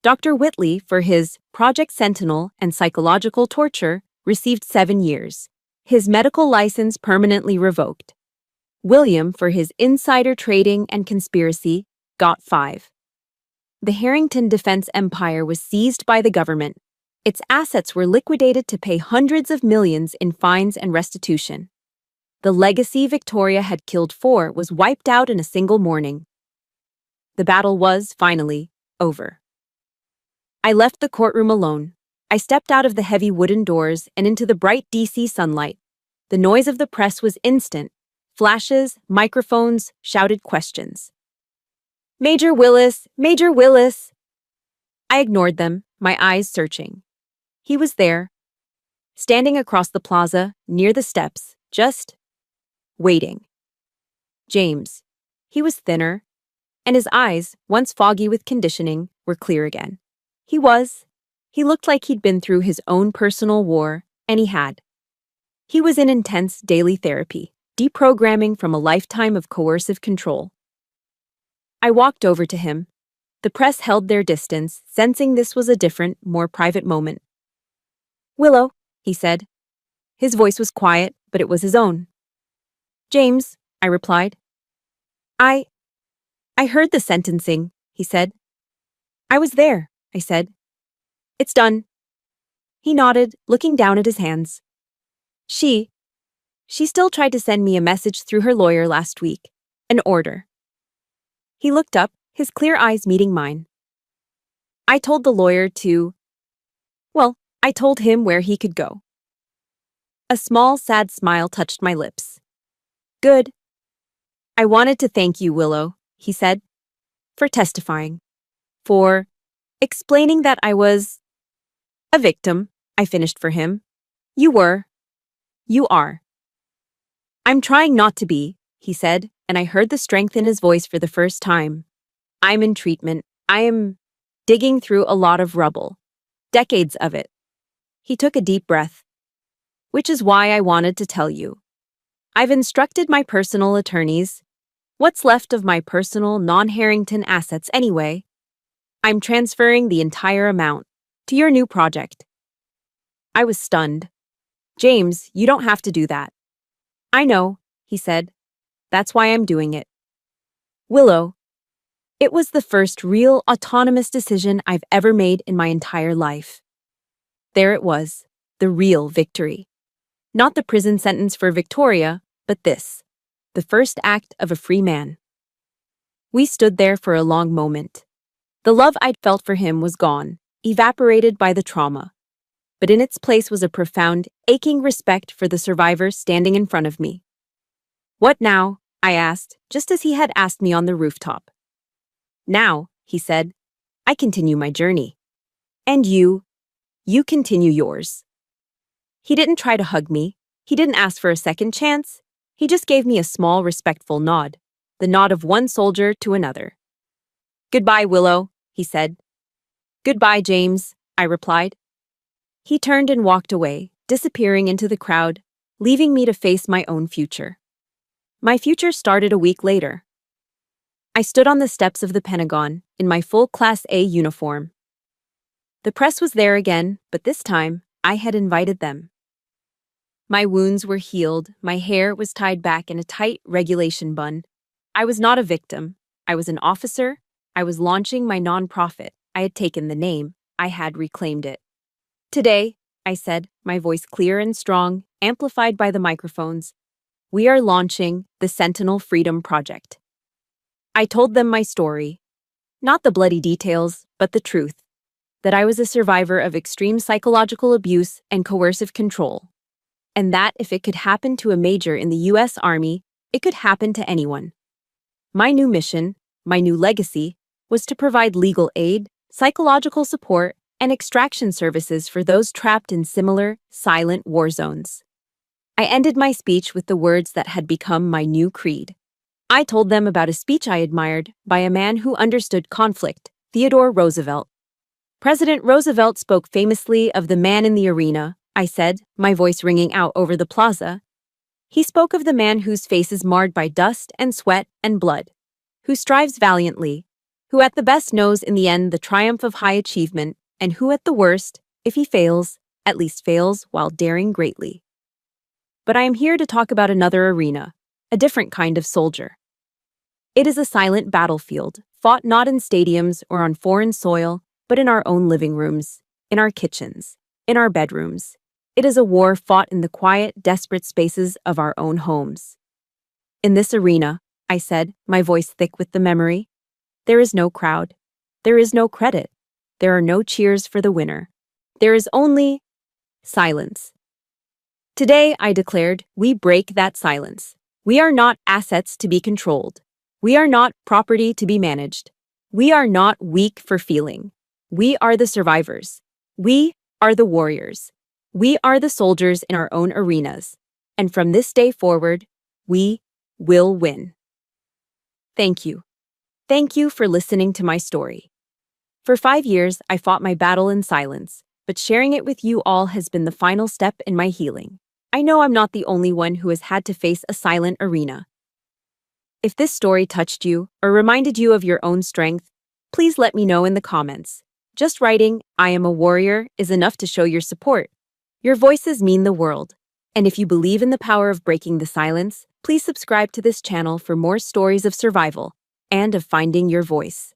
Dr. Whitley, for his Project Sentinel and psychological torture, received 7 years. His medical license permanently revoked. William, for his insider trading and conspiracy, got 5. The Harrington defense empire was seized by the government. Its assets were liquidated to pay hundreds of millions in fines and restitution. The legacy Victoria had killed for was wiped out in a single morning. The battle was, finally, over. I left the courtroom alone. I stepped out of the heavy wooden doors and into the bright DC sunlight. The noise of the press was instant. Flashes, microphones, shouted questions. Major Willis! Major Willis! I ignored them, my eyes searching. He was there, standing across the plaza, near the steps, just waiting. James. He was thinner, and his eyes, once foggy with conditioning, were clear again. He looked like he'd been through his own personal war, and he had. He was in intense daily therapy, deprogramming from a lifetime of coercive control. I walked over to him. The press held their distance, sensing this was a different, more private moment. Willow, he said. His voice was quiet, but it was his own. James, I replied. I heard the sentencing, he said. I was there, I said. It's done. He nodded, looking down at his hands. She still tried to send me a message through her lawyer last week. An order. He looked up, his clear eyes meeting mine. I told the lawyer I told him where he could go. A small, sad smile touched my lips. Good. I wanted to thank you, Willow, he said, for testifying. For explaining that I was a victim, I finished for him. You were. You are. I'm trying not to be, he said, and I heard the strength in his voice for the first time. I'm in treatment. I am digging through a lot of rubble. Decades of it. He took a deep breath. Which is why I wanted to tell you. I've instructed my personal attorneys. What's left of my personal non-Harrington assets anyway? I'm transferring the entire amount to your new project. I was stunned. James, you don't have to do that. I know, he said. That's why I'm doing it. Willow. It was the first real autonomous decision I've ever made in my entire life. There it was, the real victory. Not the prison sentence for Victoria, but this, the first act of a free man. We stood there for a long moment. The love I'd felt for him was gone, evaporated by the trauma. But in its place was a profound, aching respect for the survivor standing in front of me. What now? I asked, just as he had asked me on the rooftop. Now, he said, I continue my journey. And you continue yours. He didn't try to hug me. He didn't ask for a second chance. He just gave me a small, respectful nod, the nod of one soldier to another. Goodbye, Willow, he said. Goodbye, James, I replied. He turned and walked away, disappearing into the crowd, leaving me to face my own future. My future started a week later. I stood on the steps of the Pentagon in my full Class A uniform. The press was there again, but this time I had invited them. My wounds were healed, my hair was tied back in a tight regulation bun. I was not a victim. I was an officer. I was launching my nonprofit. I had taken the name. I had reclaimed it. Today, I said, my voice clear and strong, amplified by the microphones, we are launching the Sentinel Freedom Project. I told them my story. Not the bloody details, but the truth. That I was a survivor of extreme psychological abuse and coercive control. And that if it could happen to a major in the U.S. Army, it could happen to anyone. My new mission, my new legacy, was to provide legal aid, psychological support, and extraction services for those trapped in similar, silent war zones. I ended my speech with the words that had become my new creed. I told them about a speech I admired by a man who understood conflict, Theodore Roosevelt. President Roosevelt spoke famously of the man in the arena, I said, my voice ringing out over the plaza. He spoke of the man whose face is marred by dust and sweat and blood, who strives valiantly, who at the best knows in the end the triumph of high achievement, and who at the worst, if he fails, at least fails while daring greatly. But I am here to talk about another arena, a different kind of soldier. It is a silent battlefield, fought not in stadiums or on foreign soil, but in our own living rooms, in our kitchens, in our bedrooms. It is a war fought in the quiet, desperate spaces of our own homes. In this arena, I said, my voice thick with the memory, there is no crowd. There is no credit. There are no cheers for the winner. There is only silence. Today, I declared, we break that silence. We are not assets to be controlled. We are not property to be managed. We are not weak for feeling. We are the survivors. We are the warriors. We are the soldiers in our own arenas. And from this day forward, we will win. Thank you. Thank you for listening to my story. For 5 years, I fought my battle in silence, but sharing it with you all has been the final step in my healing. I know I'm not the only one who has had to face a silent arena. If this story touched you or reminded you of your own strength, please let me know in the comments. Just writing, I am a warrior, is enough to show your support. Your voices mean the world. And if you believe in the power of breaking the silence, please subscribe to this channel for more stories of survival and of finding your voice.